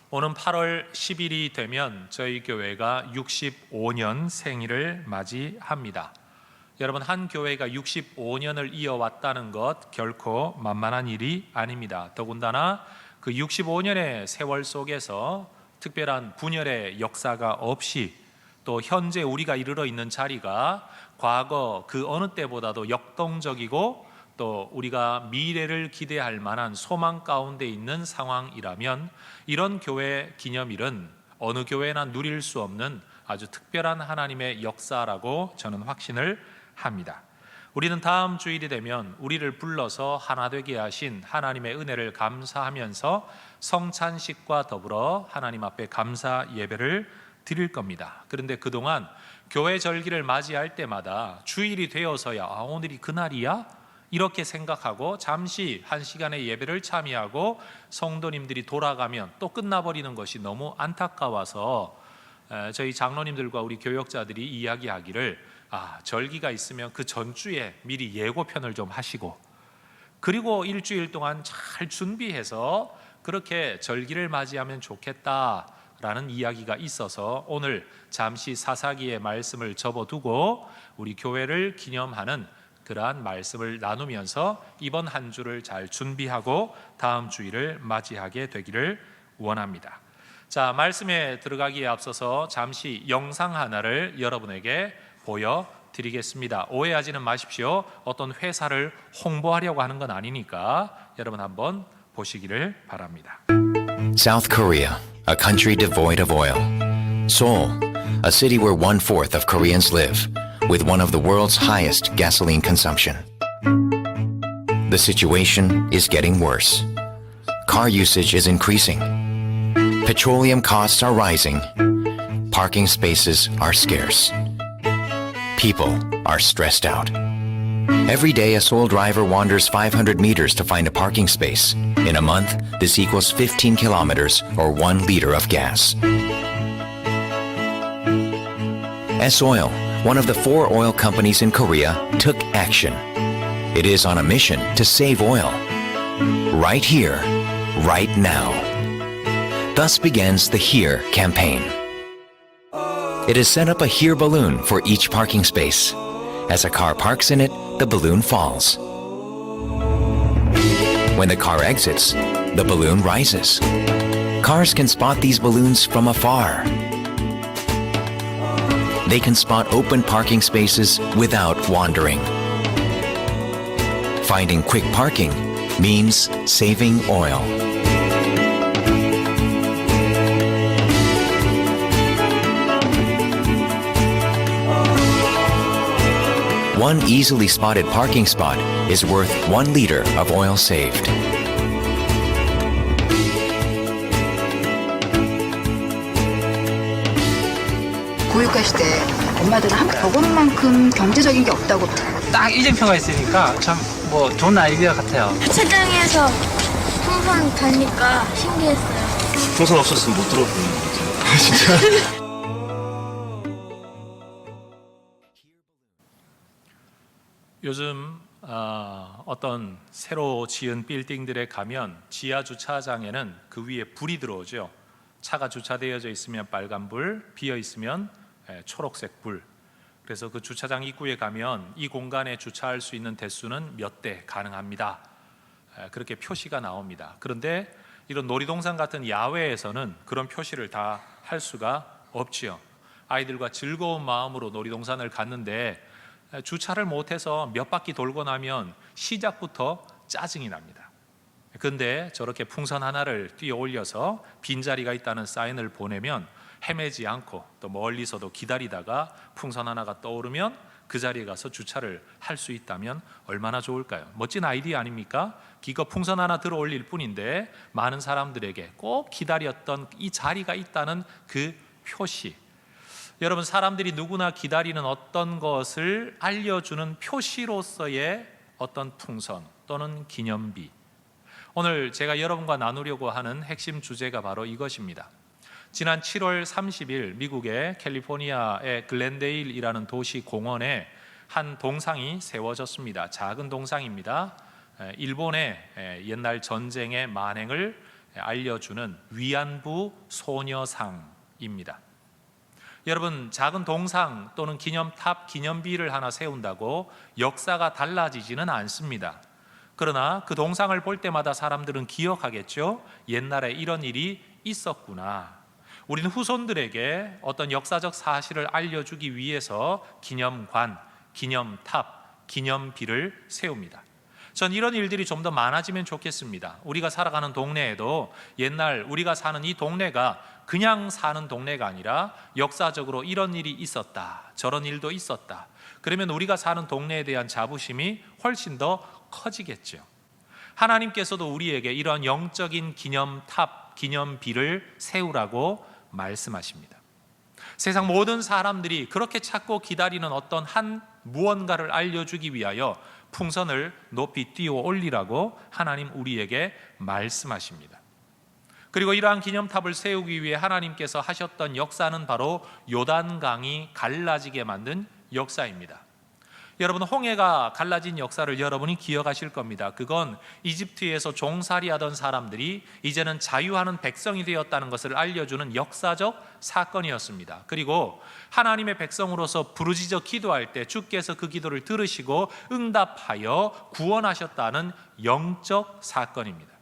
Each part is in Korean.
오는 8월 10일이 되면 저희 교회가 65년 생일을 맞이합니다. 여러분, 한 교회가 65년을 이어왔다는 것 결코 만만한 일이 아닙니다. 더군다나 그 65년의 세월 속에서 특별한 분열의 역사가 없이 또 현재 우리가 이르러 있는 자리가 과거 그 어느 때보다도 역동적이고 또 우리가 미래를 기대할 만한 소망 가운데 있는 상황이라면 이런 교회 기념일은 어느 교회나 누릴 수 없는 아주 특별한 하나님의 역사라고 저는 확신을 합니다. 우리는 다음 주일이 되면 우리를 불러서 하나 되게 하신 하나님의 은혜를 감사하면서 성찬식과 더불어 하나님 앞에 감사 예배를 드릴 겁니다. 그런데 그동안 교회 절기를 맞이할 때마다 주일이 되어서야 오늘이 그날이야? 이렇게 생각하고 잠시 한 시간의 예배를 참여하고 성도님들이 돌아가면 또 끝나버리는 것이 너무 안타까워서 저희 장로님들과 우리 교역자들이 이야기하기를 절기가 있으면 그 전주에 미리 예고편을 좀 하시고 그리고 일주일 동안 잘 준비해서 그렇게 절기를 맞이하면 좋겠다라는 이야기가 있어서 오늘 잠시 사사기의 말씀을 접어두고 우리 교회를 기념하는 그러한 말씀을 나누면서 이번 한 주를 잘 준비하고 다음 주일을 맞이하게 되기를 원합니다. 자, 말씀에 들어가기에 앞서서 잠시 영상 하나를 여러분에게 보여드리겠습니다. 오해하지는 마십시오. 어떤 회사를 홍보하려고 하는 건 아니니까 여러분 한번 보시기를 바랍니다. South Korea, a country devoid of oil. Seoul, a city where 1/4 of Koreans live, with one of the world's highest gasoline consumption. The situation is getting worse. Car usage is increasing. Petroleum costs are rising. Parking spaces are scarce. People are stressed out. Every day, a Seoul driver wanders 500 meters to find a parking space. In a month, this equals 15 kilometers or 1 liter of gas. S-Oil, one of the 4 oil companies in Korea, took action. It is on a mission to save oil. Right here, right now. Thus begins the HERE campaign. It has set up a HERE balloon for each parking space. As a car parks in it, the balloon falls. When the car exits, the balloon rises. Cars can spot these balloons from afar. They can spot open parking spaces without wandering. Finding quick parking means saving oil. One easily spotted parking spot is worth 1 liter of oil saved. 교육할 때 엄마들은 한국 버거는 만큼 경제적인 게 없다고 딱 이정표가 있으니까 참 뭐 좋은 아이디어 같아요. 주차장에서 풍선 다니까 신기했어요. 풍선 없었으면 못 들어보는 거죠. 진짜. 요즘 어떤 새로 지은 빌딩들에 가면 지하 주차장에는 그 위에 불이 들어오죠. 차가 주차되어져 있으면 빨간 불, 비어 있으면 초록색 불. 그래서 그 주차장 입구에 가면 이 공간에 주차할 수 있는 대수는 몇 대 가능합니다. 그렇게 표시가 나옵니다. 그런데 이런 놀이동산 같은 야외에서는 그런 표시를 다 할 수가 없지요. 아이들과 즐거운 마음으로 놀이동산을 갔는데 주차를 못해서 몇 바퀴 돌고 나면 시작부터 짜증이 납니다. 그런데 저렇게 풍선 하나를 띄어 올려서 빈자리가 있다는 사인을 보내면 헤매지 않고 또 멀리서도 기다리다가 풍선 하나가 떠오르면 그 자리에 가서 주차를 할 수 있다면 얼마나 좋을까요? 멋진 아이디어 아닙니까? 기껏 풍선 하나 들어 올릴 뿐인데 많은 사람들에게 꼭 기다렸던 이 자리가 있다는 그 표시. 여러분, 사람들이 누구나 기다리는 어떤 것을 알려주는 표시로서의 어떤 풍선 또는 기념비. 오늘 제가 여러분과 나누려고 하는 핵심 주제가 바로 이것입니다. 지난 7월 30일 미국의 캘리포니아의 글렌데일이라는 도시 공원에 한 동상이 세워졌습니다. 작은 동상입니다. 일본의 옛날 전쟁의 만행을 알려주는 위안부 소녀상입니다. 여러분, 작은 동상 또는 기념탑, 기념비를 하나 세운다고 역사가 달라지지는 않습니다. 그러나 그 동상을 볼 때마다 사람들은 기억하겠죠. 옛날에 이런 일이 있었구나. 우리는 후손들에게 어떤 역사적 사실을 알려주기 위해서 기념관, 기념탑, 기념비를 세웁니다. 전 이런 일들이 좀 더 많아지면 좋겠습니다. 우리가 살아가는 동네에도 옛날 우리가 사는 이 동네가 그냥 사는 동네가 아니라 역사적으로 이런 일이 있었다, 저런 일도 있었다. 그러면 우리가 사는 동네에 대한 자부심이 훨씬 더 커지겠죠. 하나님께서도 우리에게 이런 영적인 기념탑, 기념비를 세우라고 말씀하십니다. 세상 모든 사람들이 그렇게 찾고 기다리는 어떤 한 무언가를 알려주기 위하여 풍선을 높이 띄워 올리라고 하나님 우리에게 말씀하십니다. 그리고 이러한 기념탑을 세우기 위해 하나님께서 하셨던 역사는 바로 요단강이 갈라지게 만든 역사입니다. 여러분, 홍해가 갈라진 역사를 여러분이 기억하실 겁니다. 그건 이집트에서 종살이하던 사람들이 이제는 자유하는 백성이 되었다는 것을 알려주는 역사적 사건이었습니다. 그리고 하나님의 백성으로서 부르짖어 기도할 때 주께서 그 기도를 들으시고 응답하여 구원하셨다는 영적 사건입니다.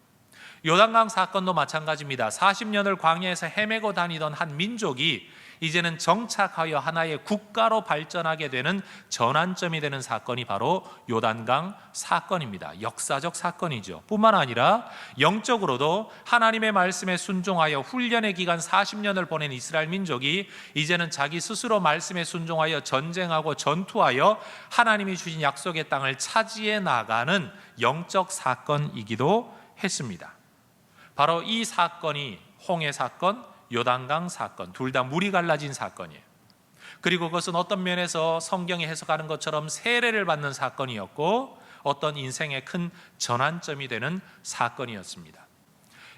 요단강 사건도 마찬가지입니다. 40년을 광야에서 헤매고 다니던 한 민족이 이제는 정착하여 하나의 국가로 발전하게 되는 전환점이 되는 사건이 바로 요단강 사건입니다. 역사적 사건이죠. 뿐만 아니라 영적으로도 하나님의 말씀에 순종하여 훈련의 기간 40년을 보낸 이스라엘 민족이 이제는 자기 스스로 말씀에 순종하여 전쟁하고 전투하여 하나님이 주신 약속의 땅을 차지해 나가는 영적 사건이기도 했습니다. 바로 이 사건이 홍해 사건, 요단강 사건, 둘 다 물이 갈라진 사건이에요. 그리고 그것은 어떤 면에서 성경이 해석하는 것처럼 세례를 받는 사건이었고 어떤 인생의 큰 전환점이 되는 사건이었습니다.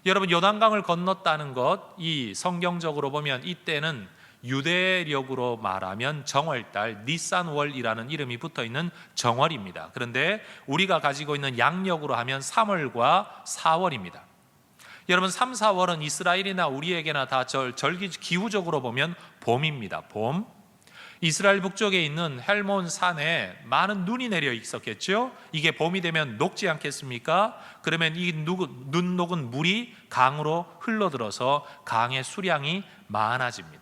여러분, 요단강을 건넜다는 것, 이 성경적으로 보면 이때는 유대력으로 말하면 정월달 니산월이라는 이름이 붙어있는 정월입니다. 그런데 우리가 가지고 있는 양력으로 하면 3월과 4월입니다. 여러분, 3, 4월은 이스라엘이나 우리에게나 다 절기 기후적으로 보면 봄입니다. 봄. 이스라엘 북쪽에 있는 헬몬 산에 많은 눈이 내려 있었겠죠. 이게 봄이 되면 녹지 않겠습니까? 그러면 이 눈 녹은 물이 강으로 흘러들어서 강의 수량이 많아집니다.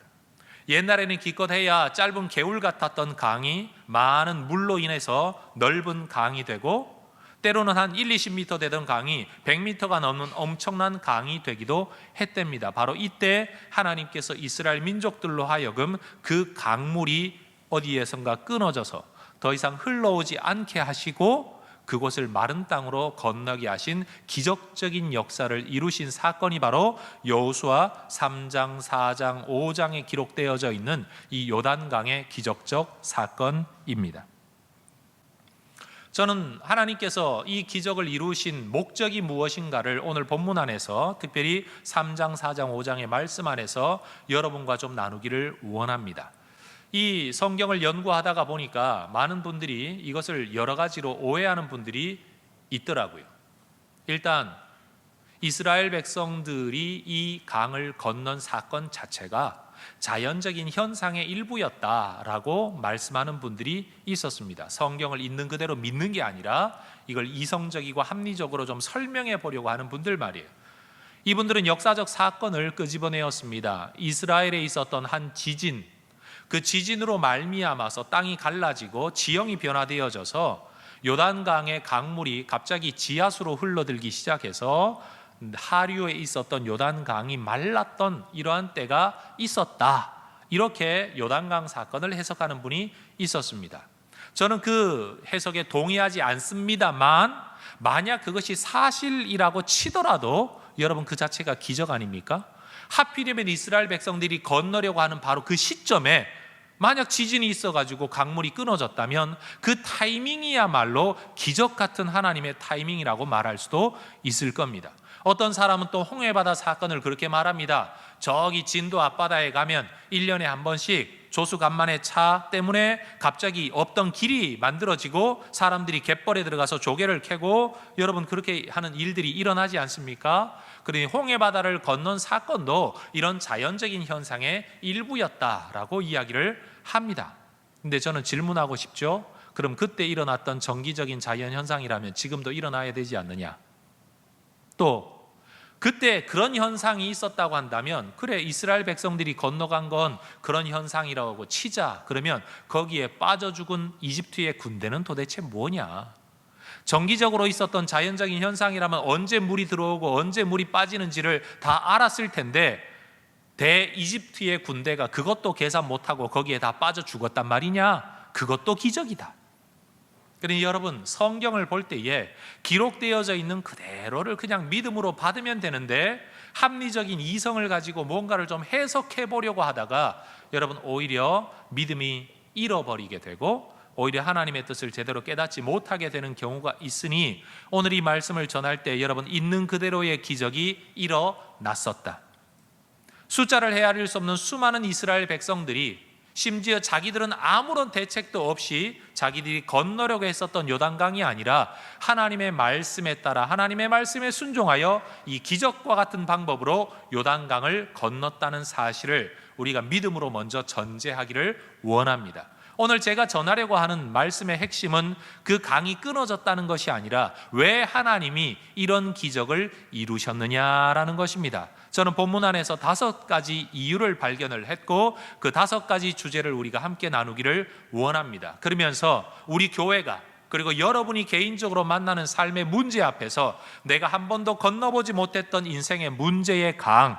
옛날에는 기껏해야 짧은 개울 같았던 강이 많은 물로 인해서 넓은 강이 되고 때로는 한 1, 20m 되던 강이 100m가 넘는 엄청난 강이 되기도 했답니다. 바로 이때 하나님께서 이스라엘 민족들로 하여금 그 강물이 어디에선가 끊어져서 더 이상 흘러오지 않게 하시고 그곳을 마른 땅으로 건너게 하신 기적적인 역사를 이루신 사건이 바로 여호수아 3장, 4장, 5장에 기록되어져 있는 이 요단강의 기적적 사건입니다. 저는 하나님께서 이 기적을 이루신 목적이 무엇인가를 오늘 본문 안에서 특별히 3장, 4장, 5장의 말씀 안에서 여러분과 좀 나누기를 원합니다. 이 성경을 연구하다가 보니까 많은 분들이 이것을 여러 가지로 오해하는 분들이 있더라고요. 일단 이스라엘 백성들이 이 강을 건넌 사건 자체가 자연적인 현상의 일부였다라고 말씀하는 분들이 있었습니다. 성경을 있는 그대로 믿는 게 아니라 이걸 이성적이고 합리적으로 좀 설명해 보려고 하는 분들 말이에요. 이분들은 역사적 사건을 끄집어내었습니다. 이스라엘에 있었던 한 지진, 그 지진으로 말미암아서 땅이 갈라지고 지형이 변화되어져서 요단강의 강물이 갑자기 지하수로 흘러들기 시작해서 하류에 있었던 요단강이 말랐던 이러한 때가 있었다. 이렇게 요단강 사건을 해석하는 분이 있었습니다. 저는 그 해석에 동의하지 않습니다만 만약 그것이 사실이라고 치더라도 여러분 그 자체가 기적 아닙니까? 하필이면 이스라엘 백성들이 건너려고 하는 바로 그 시점에 만약 지진이 있어가지고 강물이 끊어졌다면 그 타이밍이야말로 기적 같은 하나님의 타이밍이라고 말할 수도 있을 겁니다. 어떤 사람은 또 홍해바다 사건을 그렇게 말합니다. 저기 진도 앞바다에 가면 1년에 한 번씩 조수간만의 차 때문에 갑자기 없던 길이 만들어지고 사람들이 갯벌에 들어가서 조개를 캐고 여러분 그렇게 하는 일들이 일어나지 않습니까? 그러니 홍해 바다를 건넌 사건도 이런 자연적인 현상의 일부였다라고 이야기를 합니다. 근데 저는 질문하고 싶죠. 그럼 그때 일어났던 정기적인 자연 현상이라면 지금도 일어나야 되지 않느냐? 또 그때 그런 현상이 있었다고 한다면, 그래 이스라엘 백성들이 건너간 건 그런 현상이라고 치자. 그러면 거기에 빠져 죽은 이집트의 군대는 도대체 뭐냐? 정기적으로 있었던 자연적인 현상이라면 언제 물이 들어오고 언제 물이 빠지는지를 다 알았을 텐데 대이집트의 군대가 그것도 계산 못하고 거기에 다 빠져 죽었단 말이냐? 그것도 기적이다. 그러니 여러분, 성경을 볼 때에 기록되어져 있는 그대로를 그냥 믿음으로 받으면 되는데, 합리적인 이성을 가지고 뭔가를 좀 해석해 보려고 하다가 여러분 오히려 믿음이 잃어버리게 되고 오히려 하나님의 뜻을 제대로 깨닫지 못하게 되는 경우가 있으니, 오늘 이 말씀을 전할 때 여러분, 있는 그대로의 기적이 일어났었다. 숫자를 헤아릴 수 없는 수많은 이스라엘 백성들이, 심지어 자기들은 아무런 대책도 없이 자기들이 건너려고 했었던 요단강이 아니라 하나님의 말씀에 따라 하나님의 말씀에 순종하여 이 기적과 같은 방법으로 요단강을 건넜다는 사실을 우리가 믿음으로 먼저 전제하기를 원합니다. 오늘 제가 전하려고 하는 말씀의 핵심은 그 강이 끊어졌다는 것이 아니라 왜 하나님이 이런 기적을 이루셨느냐라는 것입니다. 저는 본문 안에서 5가지 이유를 발견을 했고 그 5가지 주제를 우리가 함께 나누기를 원합니다. 그러면서 우리 교회가, 그리고 여러분이 개인적으로 만나는 삶의 문제 앞에서 내가 한 번도 건너보지 못했던 인생의 문제의 강,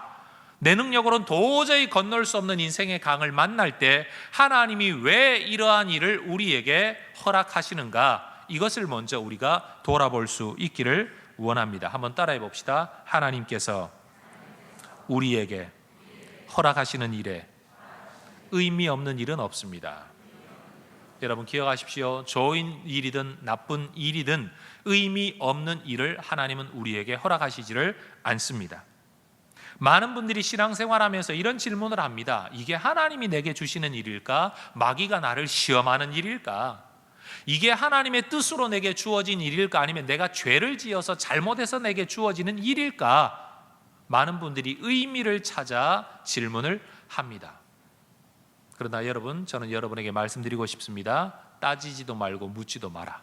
내 능력으로는 도저히 건널 수 없는 인생의 강을 만날 때 하나님이 왜 이러한 일을 우리에게 허락하시는가, 이것을 먼저 우리가 돌아볼 수 있기를 원합니다. 한번 따라해 봅시다. 하나님께서 우리에게 허락하시는 일에 의미 없는 일은 없습니다. 여러분 기억하십시오. 좋은 일이든 나쁜 일이든 의미 없는 일을 하나님은 우리에게 허락하시지를 않습니다. 많은 분들이 신앙생활하면서 이런 질문을 합니다. 이게 하나님이 내게 주시는 일일까? 마귀가 나를 시험하는 일일까? 이게 하나님의 뜻으로 내게 주어진 일일까? 아니면 내가 죄를 지어서 잘못해서 내게 주어지는 일일까? 많은 분들이 의미를 찾아 질문을 합니다. 그러나 여러분, 저는 여러분에게 말씀드리고 싶습니다. 따지지도 말고 묻지도 마라.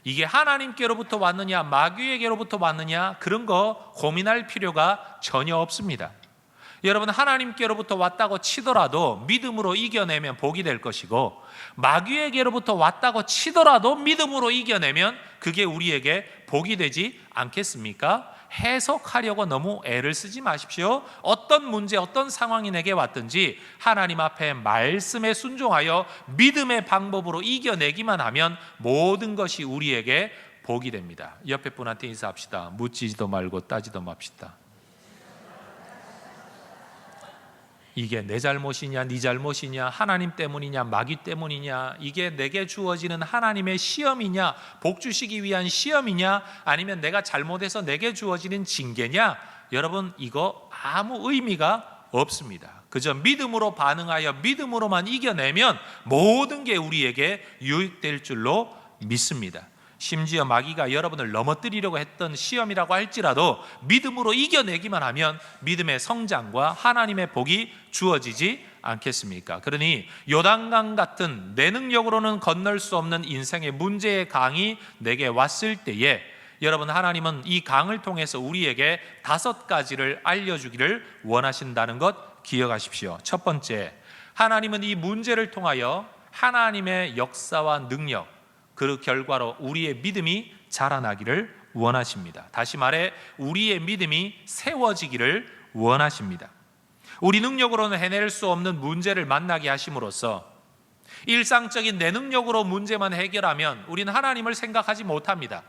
이게 하나님께로부터 왔느냐 마귀에게로부터 왔느냐, 그런 거 고민할 필요가 전혀 없습니다. 여러분, 하나님께로부터 왔다고 치더라도 믿음으로 이겨내면 복이 될 것이고, 마귀에게로부터 왔다고 치더라도 믿음으로 이겨내면 그게 우리에게 복이 되지 않겠습니까? 해석하려고 너무 애를 쓰지 마십시오. 어떤 문제, 어떤 상황이 내게 왔든지 하나님 앞에 말씀에 순종하여 믿음의 방법으로 이겨내기만 하면 모든 것이 우리에게 복이 됩니다. 옆에 분한테 인사합시다. 묻지도 말고 따지도 맙시다. 이게 내 잘못이냐 네 잘못이냐, 하나님 때문이냐 마귀 때문이냐, 이게 내게 주어지는 하나님의 시험이냐, 복 주시기 위한 시험이냐, 아니면 내가 잘못해서 내게 주어지는 징계냐, 여러분 이거 아무 의미가 없습니다. 그저 믿음으로 반응하여 믿음으로만 이겨내면 모든 게 우리에게 유익될 줄로 믿습니다. 심지어 마귀가 여러분을 넘어뜨리려고 했던 시험이라고 할지라도 믿음으로 이겨내기만 하면 믿음의 성장과 하나님의 복이 주어지지 않겠습니까? 그러니 요단강 같은 내 능력으로는 건널 수 없는 인생의 문제의 강이 내게 왔을 때에 여러분, 하나님은 이 강을 통해서 우리에게 5가지를 알려주기를 원하신다는 것 기억하십시오. 첫 번째, 하나님은 이 문제를 통하여 하나님의 역사와 능력, 그 결과로 우리의 믿음이 자라나기를 원하십니다. 다시 말해 우리의 믿음이 세워지기를 원하십니다. 우리 능력으로는 해낼 수 없는 문제를 만나게 하심으로써 일상적인 내 능력으로 문제만 해결하면 우리는 하나님을 생각하지 못합니다.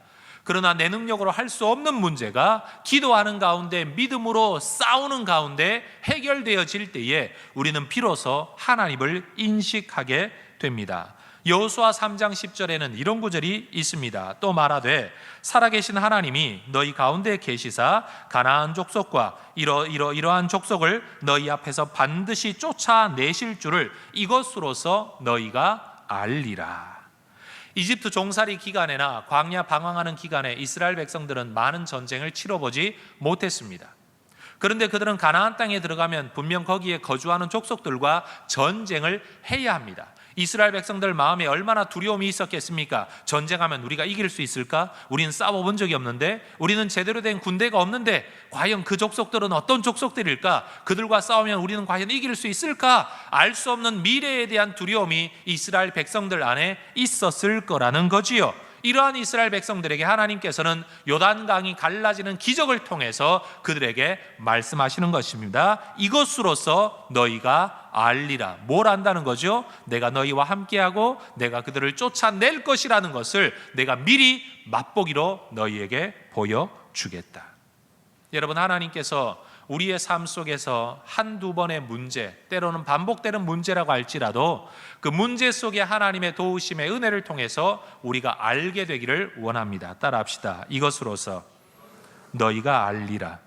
그러나 내 능력으로 할 수 없는 문제가 기도하는 가운데 믿음으로 싸우는 가운데 해결되어질 때에 우리는 비로소 하나님을 인식하게 됩니다. 여호수아 3장 10절에는 이런 구절이 있습니다. 또 말하되 살아계신 하나님이 너희 가운데 계시사 가나안 족속과 이러한 족속을 너희 앞에서 반드시 쫓아내실 줄을 이것으로서 너희가 알리라. 이집트 종살이 기간에나 광야 방황하는 기간에 이스라엘 백성들은 많은 전쟁을 치러보지 못했습니다. 그런데 그들은 가나안 땅에 들어가면 분명 거기에 거주하는 족속들과 전쟁을 해야 합니다. 이스라엘 백성들 마음에 얼마나 두려움이 있었겠습니까? 전쟁하면 우리가 이길 수 있을까? 우리는 싸워본 적이 없는데, 우리는 제대로 된 군대가 없는데, 과연 그 족속들은 어떤 족속들일까? 그들과 싸우면 우리는 과연 이길 수 있을까? 알 수 없는 미래에 대한 두려움이 이스라엘 백성들 안에 있었을 거라는 거지요. 이러한 이스라엘 백성들에게 하나님께서는 요단강이 갈라지는 기적을 통해서 그들에게 말씀하시는 것입니다. 이것으로서 너희가 알리라. 뭘 안다는 거죠? 내가 너희와 함께하고 내가 그들을 쫓아낼 것이라는 것을 내가 미리 맛보기로 너희에게 보여주겠다. 여러분, 하나님께서 우리의 삶 속에서 한두 번의 문제, 때로는 반복되는 문제라고 할지라도 그 문제 속에 하나님의 도우심의 은혜를 통해서 우리가 알게 되기를 원합니다. 따라합시다. 이것으로서 너희가 알리라.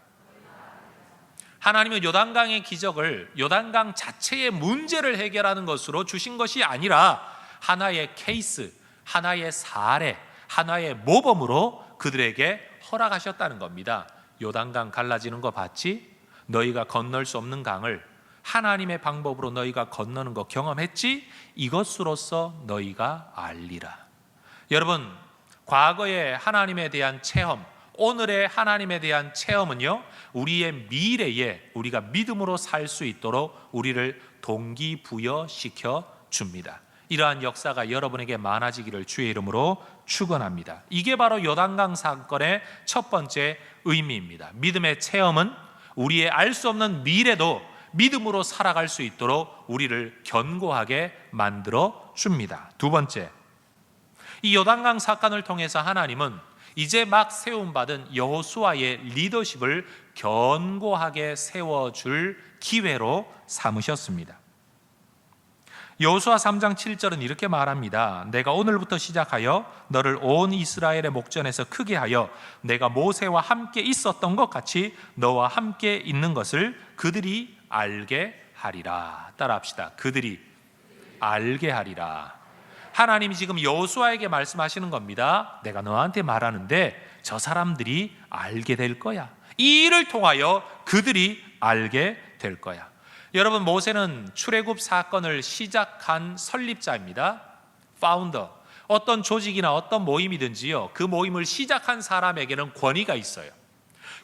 하나님은 요단강의 기적을 요단강 자체의 문제를 해결하는 것으로 주신 것이 아니라 하나의 케이스, 하나의 사례, 하나의 모범으로 그들에게 허락하셨다는 겁니다. 요단강 갈라지는 거 봤지? 너희가 건널 수 없는 강을 하나님의 방법으로 너희가 건너는 거 경험했지? 이것으로서 너희가 알리라. 여러분, 과거의 하나님에 대한 체험, 오늘의 하나님에 대한 체험은요, 우리의 미래에 우리가 믿음으로 살 수 있도록 우리를 동기부여시켜 줍니다. 이러한 역사가 여러분에게 많아지기를 주의 이름으로 축원합니다. 이게 바로 요단강 사건의 첫 번째 의미입니다. 믿음의 체험은 우리의 알 수 없는 미래도 믿음으로 살아갈 수 있도록 우리를 견고하게 만들어 줍니다. 두 번째, 이 요단강 사건을 통해서 하나님은 이제 막 세움받은 여호수아의 리더십을 견고하게 세워줄 기회로 삼으셨습니다. 여호수아 3장 7절은 이렇게 말합니다. 내가 오늘부터 시작하여 너를 온 이스라엘의 목전에서 크게 하여 내가 모세와 함께 있었던 것 같이 너와 함께 있는 것을 그들이 알게 하리라. 따라합시다. 그들이 알게 하리라. 하나님이 지금 여호수아에게 말씀하시는 겁니다. 내가 너한테 말하는데 저 사람들이 알게 될 거야. 이 일을 통하여 그들이 알게 될 거야. 여러분, 모세는 출애굽 사건을 시작한 설립자입니다. 파운더. 어떤 조직이나 어떤 모임이든지요, 그 모임을 시작한 사람에게는 권위가 있어요.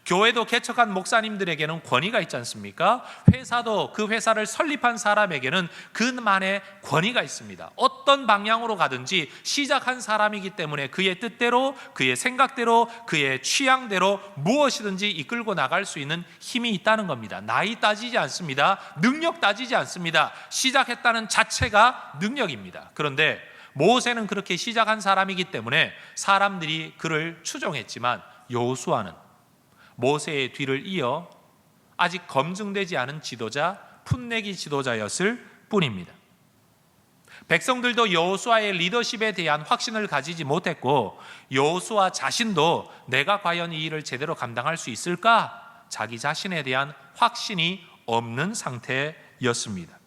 교회도 개척한 목사님들에게는 권위가 있지 않습니까? 회사도 그 회사를 설립한 사람에게는 그만의 권위가 있습니다. 어떤 방향으로 가든지 시작한 사람이기 때문에 그의 뜻대로, 그의 생각대로, 그의 취향대로 무엇이든지 이끌고 나갈 수 있는 힘이 있다는 겁니다. 나이 따지지 않습니다. 능력 따지지 않습니다. 시작했다는 자체가 능력입니다. 그런데 모세는 그렇게 시작한 사람이기 때문에 사람들이 그를 추종했지만 여호수아는 모세의 뒤를 이어 아직 검증되지 않은 지도자, 풋내기 지도자였을 뿐입니다. 백성들도 여호수아의 리더십에 대한 확신을 가지지 못했고 여호수아 자신도 내가 과연 이 일을 제대로 감당할 수 있을까? 자기 자신에 대한 확신이 없는 상태였습니다.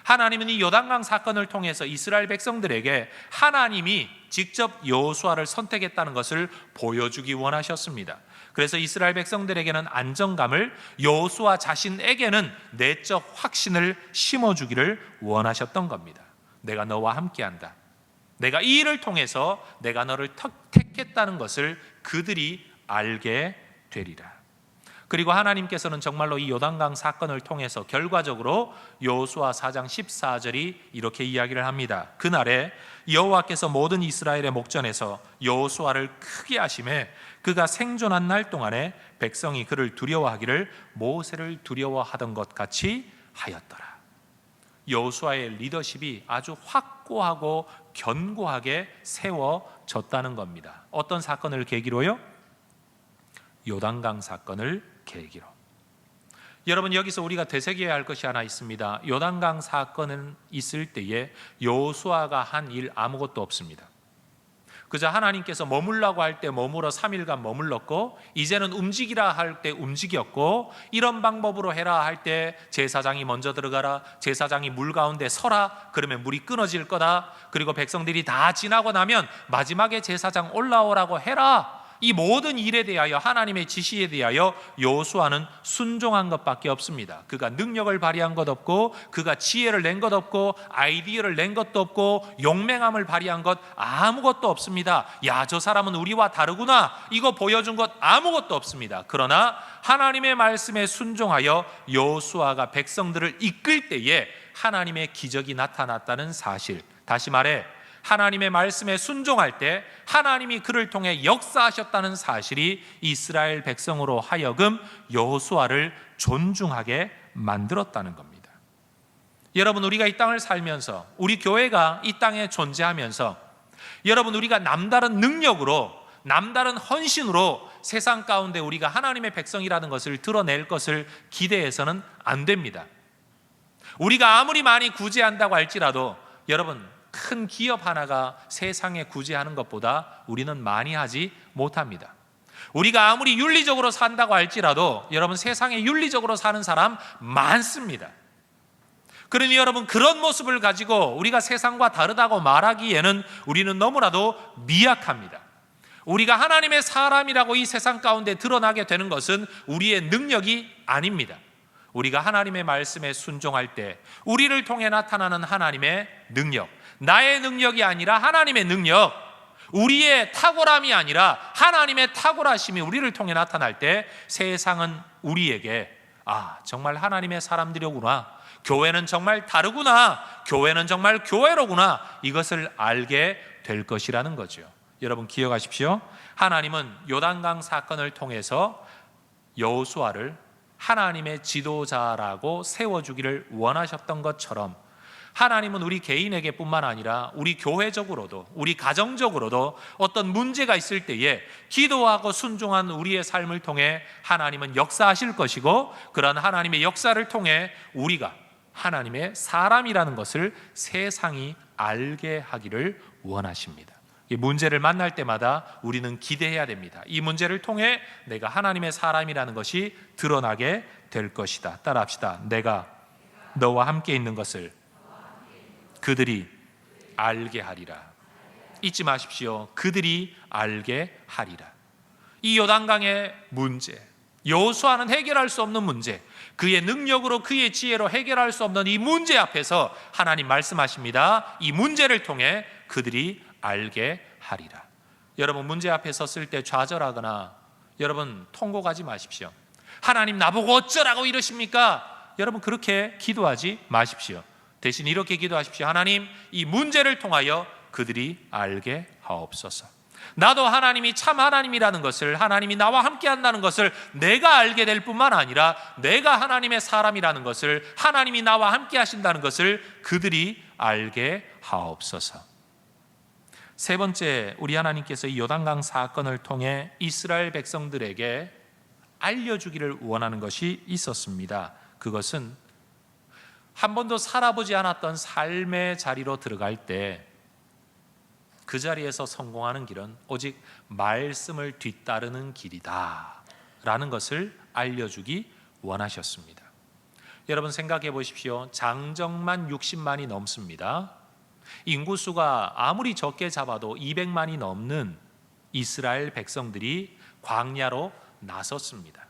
하나님은 이 요단강 사건을 통해서 이스라엘 백성들에게 하나님이 직접 여호수아를 선택했다는 것을 보여주기 원하셨습니다. 그래서 이스라엘 백성들에게는 안정감을, 여호수아 자신에게는 내적 확신을 심어주기를 원하셨던 겁니다. 내가 너와 함께한다. 내가 이 일을 통해서 내가 너를 택했다는 것을 그들이 알게 되리라. 그리고 하나님께서는 정말로 이 요단강 사건을 통해서 결과적으로 여호수아 4장 14절이 이렇게 이야기를 합니다. 그날에 여호와께서 모든 이스라엘의 목전에서 여호수아를 크게 하심에 그가 생존한 날 동안에 백성이 그를 두려워하기를 모세를 두려워하던 것 같이 하였더라. 여호수아의 리더십이 아주 확고하고 견고하게 세워졌다는 겁니다. 어떤 사건을 계기로요? 요단강 사건을 계기로. 여러분, 여기서 우리가 되새겨야 할 것이 하나 있습니다. 요단강 사건은 있을 때에 여호수아가 한 일 아무것도 없습니다. 그저 하나님께서 머물라고 할 때 머물러 3일간 머물렀고, 이제는 움직이라 할 때 움직였고, 이런 방법으로 해라 할 때 제사장이 먼저 들어가라, 제사장이 물 가운데 서라, 그러면 물이 끊어질 거다, 그리고 백성들이 다 지나고 나면 마지막에 제사장 올라오라고 해라. 이 모든 일에 대하여, 하나님의 지시에 대하여 여호수아는 순종한 것밖에 없습니다. 그가 능력을 발휘한 것 없고, 그가 지혜를 낸 것 없고, 아이디어를 낸 것도 없고, 용맹함을 발휘한 것 아무것도 없습니다. 야, 저 사람은 우리와 다르구나, 이거 보여준 것 아무것도 없습니다. 그러나 하나님의 말씀에 순종하여 여호수아가 백성들을 이끌 때에 하나님의 기적이 나타났다는 사실, 다시 말해 하나님의 말씀에 순종할 때 하나님이 그를 통해 역사하셨다는 사실이 이스라엘 백성으로 하여금 여호수아를 존중하게 만들었다는 겁니다. 여러분, 우리가 이 땅을 살면서, 우리 교회가 이 땅에 존재하면서, 여러분, 우리가 남다른 능력으로, 남다른 헌신으로 세상 가운데 우리가 하나님의 백성이라는 것을 드러낼 것을 기대해서는 안 됩니다. 우리가 아무리 많이 구제한다고 할지라도, 여러분, 큰 기업 하나가 세상에 구제하는 것보다 우리는 많이 하지 못합니다. 우리가 아무리 윤리적으로 산다고 할지라도 여러분, 세상에 윤리적으로 사는 사람 많습니다. 그러니 여러분, 그런 모습을 가지고 우리가 세상과 다르다고 말하기에는 우리는 너무나도 미약합니다. 우리가 하나님의 사람이라고 이 세상 가운데 드러나게 되는 것은 우리의 능력이 아닙니다. 우리가 하나님의 말씀에 순종할 때 우리를 통해 나타나는 하나님의 능력, 나의 능력이 아니라 하나님의 능력, 우리의 탁월함이 아니라 하나님의 탁월하심이 우리를 통해 나타날 때 세상은 우리에게 정말 하나님의 사람들이구나, 교회는 정말 다르구나, 교회는 정말 교회로구나, 이것을 알게 될 것이라는 거죠. 여러분, 기억하십시오. 하나님은 요단강 사건을 통해서 여호수아를 하나님의 지도자라고 세워주기를 원하셨던 것처럼, 하나님은 우리 개인에게 뿐만 아니라 우리 교회적으로도, 우리 가정적으로도 어떤 문제가 있을 때에 기도하고 순종한 우리의 삶을 통해 하나님은 역사하실 것이고, 그런 하나님의 역사를 통해 우리가 하나님의 사람이라는 것을 세상이 알게 하기를 원하십니다. 이 문제를 만날 때마다 우리는 기대해야 됩니다. 이 문제를 통해 내가 하나님의 사람이라는 것이 드러나게 될 것이다. 따라합시다. 내가 너와 함께 있는 것을 그들이 알게 하리라. 잊지 마십시오. 그들이 알게 하리라. 이 요단강의 문제, 여호수아는 해결할 수 없는 문제, 그의 능력으로, 그의 지혜로 해결할 수 없는 이 문제 앞에서 하나님 말씀하십니다. 이 문제를 통해 그들이 알게 하리라. 여러분, 문제 앞에 섰을 때 좌절하거나 여러분 통곡하지 마십시오. 하나님 나보고 어쩌라고 이러십니까? 여러분, 그렇게 기도하지 마십시오. 대신 이렇게 기도하십시오. 하나님, 이 문제를 통하여 그들이 알게 하옵소서. 나도 하나님이 참 하나님이라는 것을, 하나님이 나와 함께 한다는 것을 내가 알게 될 뿐만 아니라 내가 하나님의 사람이라는 것을, 하나님이 나와 함께 하신다는 것을 그들이 알게 하옵소서. 세 번째, 우리 하나님께서 이 요단강 사건을 통해 이스라엘 백성들에게 알려주기를 원하는 것이 있었습니다. 그것은 한 번도 살아보지 않았던 삶의 자리로 들어갈 때 그 자리에서 성공하는 길은 오직 말씀을 뒤따르는 길이다 라는 것을 알려주기 원하셨습니다. 여러분, 생각해 보십시오. 장정만 60만이 넘습니다. 인구수가 아무리 적게 잡아도 200만이 넘는 이스라엘 백성들이 광야로 나섰습니다.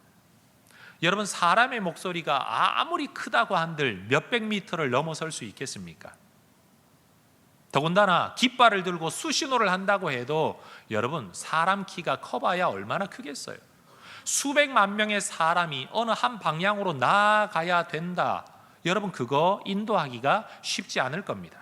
여러분, 사람의 목소리가 아무리 크다고 한들 몇백 미터를 넘어설 수 있겠습니까? 더군다나 깃발을 들고 수신호를 한다고 해도 여러분, 사람 키가 커봐야 얼마나 크겠어요. 수백만 명의 사람이 어느 한 방향으로 나아가야 된다. 여러분, 그거 인도하기가 쉽지 않을 겁니다.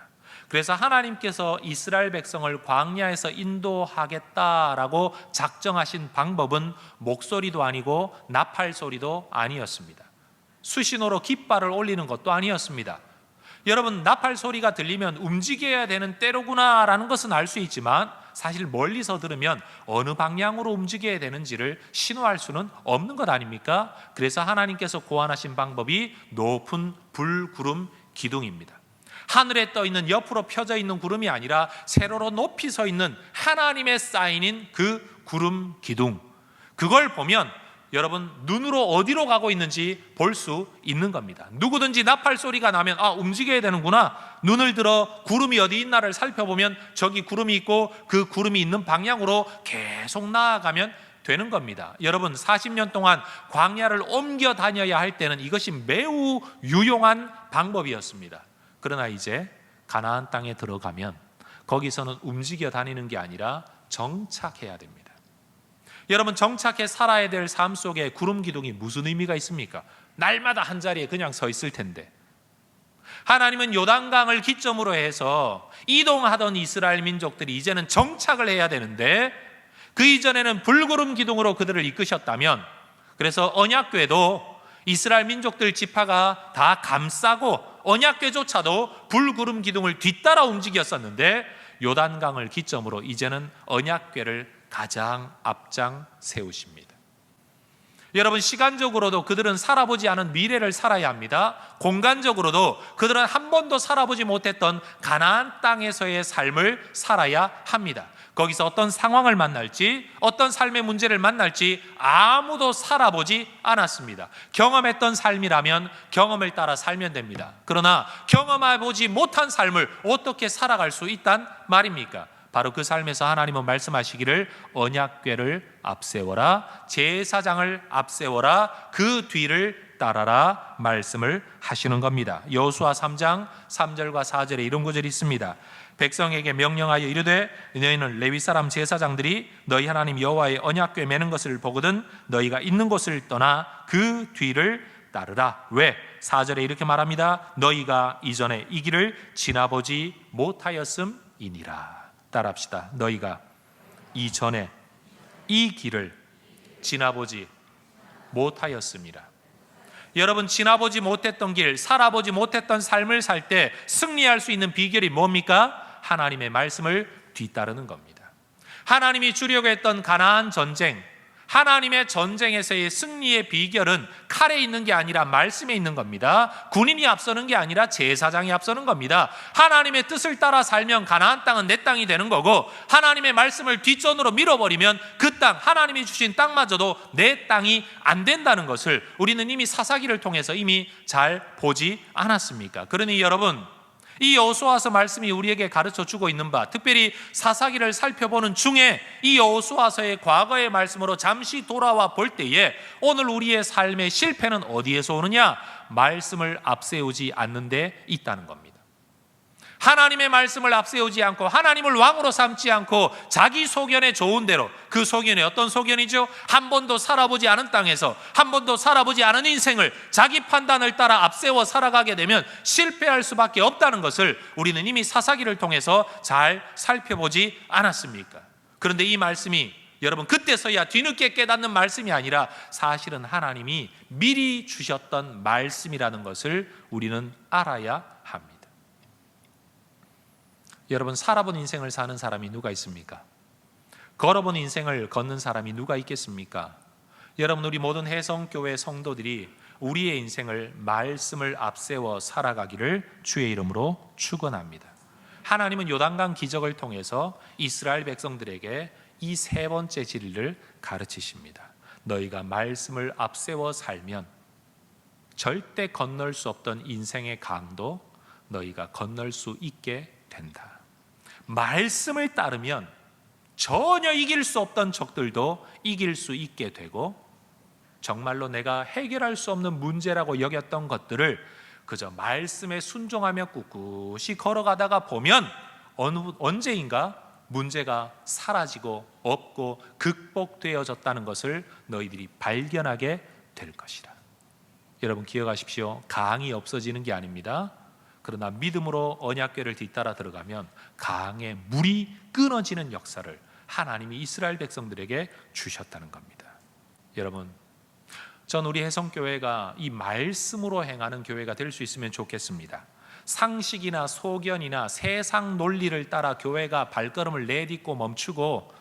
그래서 하나님께서 이스라엘 백성을 광야에서 인도하겠다라고 작정하신 방법은 목소리도 아니고 나팔 소리도 아니었습니다. 수신호로 깃발을 올리는 것도 아니었습니다. 여러분, 나팔 소리가 들리면 움직여야 되는 때로구나라는 것은 알 수 있지만 사실 멀리서 들으면 어느 방향으로 움직여야 되는지를 신호할 수는 없는 것 아닙니까? 그래서 하나님께서 고안하신 방법이 높은 불구름 기둥입니다. 하늘에 떠 있는 옆으로 펴져 있는 구름이 아니라 세로로 높이 서 있는 하나님의 사인인 그 구름 기둥, 그걸 보면 여러분 눈으로 어디로 가고 있는지 볼 수 있는 겁니다. 누구든지 나팔 소리가 나면 움직여야 되는구나, 눈을 들어 구름이 어디 있나를 살펴보면 저기 구름이 있고 그 구름이 있는 방향으로 계속 나아가면 되는 겁니다. 여러분 40년 동안 광야를 옮겨 다녀야 할 때는 이것이 매우 유용한 방법이었습니다. 그러나 이제 가나안 땅에 들어가면 거기서는 움직여 다니는 게 아니라 정착해야 됩니다. 여러분 정착해 살아야 될 삶 속에 구름 기둥이 무슨 의미가 있습니까? 날마다 한 자리에 그냥 서 있을 텐데, 하나님은 요단강을 기점으로 해서 이동하던 이스라엘 민족들이 이제는 정착을 해야 되는데, 그 이전에는 불구름 기둥으로 그들을 이끄셨다면, 그래서 언약궤도 이스라엘 민족들 지파가 다 감싸고 언약궤조차도 불구름 기둥을 뒤따라 움직였었는데, 요단강을 기점으로 이제는 언약궤를 가장 앞장 세우십니다. 여러분 시간적으로도 그들은 살아보지 않은 미래를 살아야 합니다. 공간적으로도 그들은 한 번도 살아보지 못했던 가나안 땅에서의 삶을 살아야 합니다. 거기서 어떤 상황을 만날지, 어떤 삶의 문제를 만날지 아무도 살아보지 않았습니다. 경험했던 삶이라면 경험을 따라 살면 됩니다. 그러나 경험해보지 못한 삶을 어떻게 살아갈 수 있단 말입니까? 바로 그 삶에서 하나님은 말씀하시기를 언약궤를 앞세워라, 제사장을 앞세워라, 그 뒤를 따라라 말씀을 하시는 겁니다. 여호수아 3장 3절과 4절에 이런 구절이 있습니다. 백성에게 명령하여 이르되 너희는 레위 사람 제사장들이 너희 하나님 여호와의 언약궤 매는 것을 보거든 너희가 있는 곳을 떠나 그 뒤를 따르라. 왜? 4절에 이렇게 말합니다. 너희가 이전에 이 길을 지나보지 못하였음이니라. 따라합시다. 너희가 이전에 이 길을 지나보지 못하였습니다. 여러분 지나보지 못했던 길, 살아보지 못했던 삶을 살 때 승리할 수 있는 비결이 뭡니까? 하나님의 말씀을 뒤따르는 겁니다. 하나님이 주려고 했던 가나안 전쟁, 하나님의 전쟁에서의 승리의 비결은 칼에 있는 게 아니라 말씀에 있는 겁니다. 군인이 앞서는 게 아니라 제사장이 앞서는 겁니다. 하나님의 뜻을 따라 살면 가나안 땅은 내 땅이 되는 거고, 하나님의 말씀을 뒷전으로 밀어버리면 그 땅, 하나님이 주신 땅마저도 내 땅이 안 된다는 것을 우리는 이미 사사기를 통해서 이미 잘 보지 않았습니까? 그러니 여러분, 이 여호수아서 말씀이 우리에게 가르쳐 주고 있는 바, 특별히 사사기를 살펴보는 중에 이 여호수아서의 과거의 말씀으로 잠시 돌아와 볼 때에 오늘 우리의 삶의 실패는 어디에서 오느냐? 말씀을 앞세우지 않는 데 있다는 겁니다. 하나님의 말씀을 앞세우지 않고 하나님을 왕으로 삼지 않고 자기 소견에 좋은 대로, 그 소견이 어떤 소견이죠? 한 번도 살아보지 않은 땅에서 한 번도 살아보지 않은 인생을 자기 판단을 따라 앞세워 살아가게 되면 실패할 수밖에 없다는 것을 우리는 이미 사사기를 통해서 잘 살펴보지 않았습니까? 그런데 이 말씀이 여러분 그때서야 뒤늦게 깨닫는 말씀이 아니라 사실은 하나님이 미리 주셨던 말씀이라는 것을 우리는 알아야 합니다. 여러분 살아본 인생을 사는 사람이 누가 있습니까? 걸어본 인생을 걷는 사람이 누가 있겠습니까? 여러분 우리 모든 해성교회 성도들이 우리의 인생을 말씀을 앞세워 살아가기를 주의 이름으로 축원합니다. 하나님은 요단강 기적을 통해서 이스라엘 백성들에게 이 세 번째 진리를 가르치십니다. 너희가 말씀을 앞세워 살면 절대 건널 수 없던 인생의 강도 너희가 건널 수 있게 된다. 말씀을 따르면 전혀 이길 수 없던 적들도 이길 수 있게 되고, 정말로 내가 해결할 수 없는 문제라고 여겼던 것들을 그저 말씀에 순종하며 꿋꿋이 걸어가다가 보면 언제인가 문제가 사라지고 없고 극복되어졌다는 것을 너희들이 발견하게 될 것이라. 여러분 기억하십시오. 강이 없어지는 게 아닙니다. 그러나 믿음으로 언약궤를 뒤따라 들어가면 강의 물이 끊어지는 역사를 하나님이 이스라엘 백성들에게 주셨다는 겁니다. 여러분, 전 우리 해성교회가 이 말씀으로 행하는 교회가 될 수 있으면 좋겠습니다. 상식이나 소견이나 세상 논리를 따라 교회가 발걸음을 내딛고 멈추고,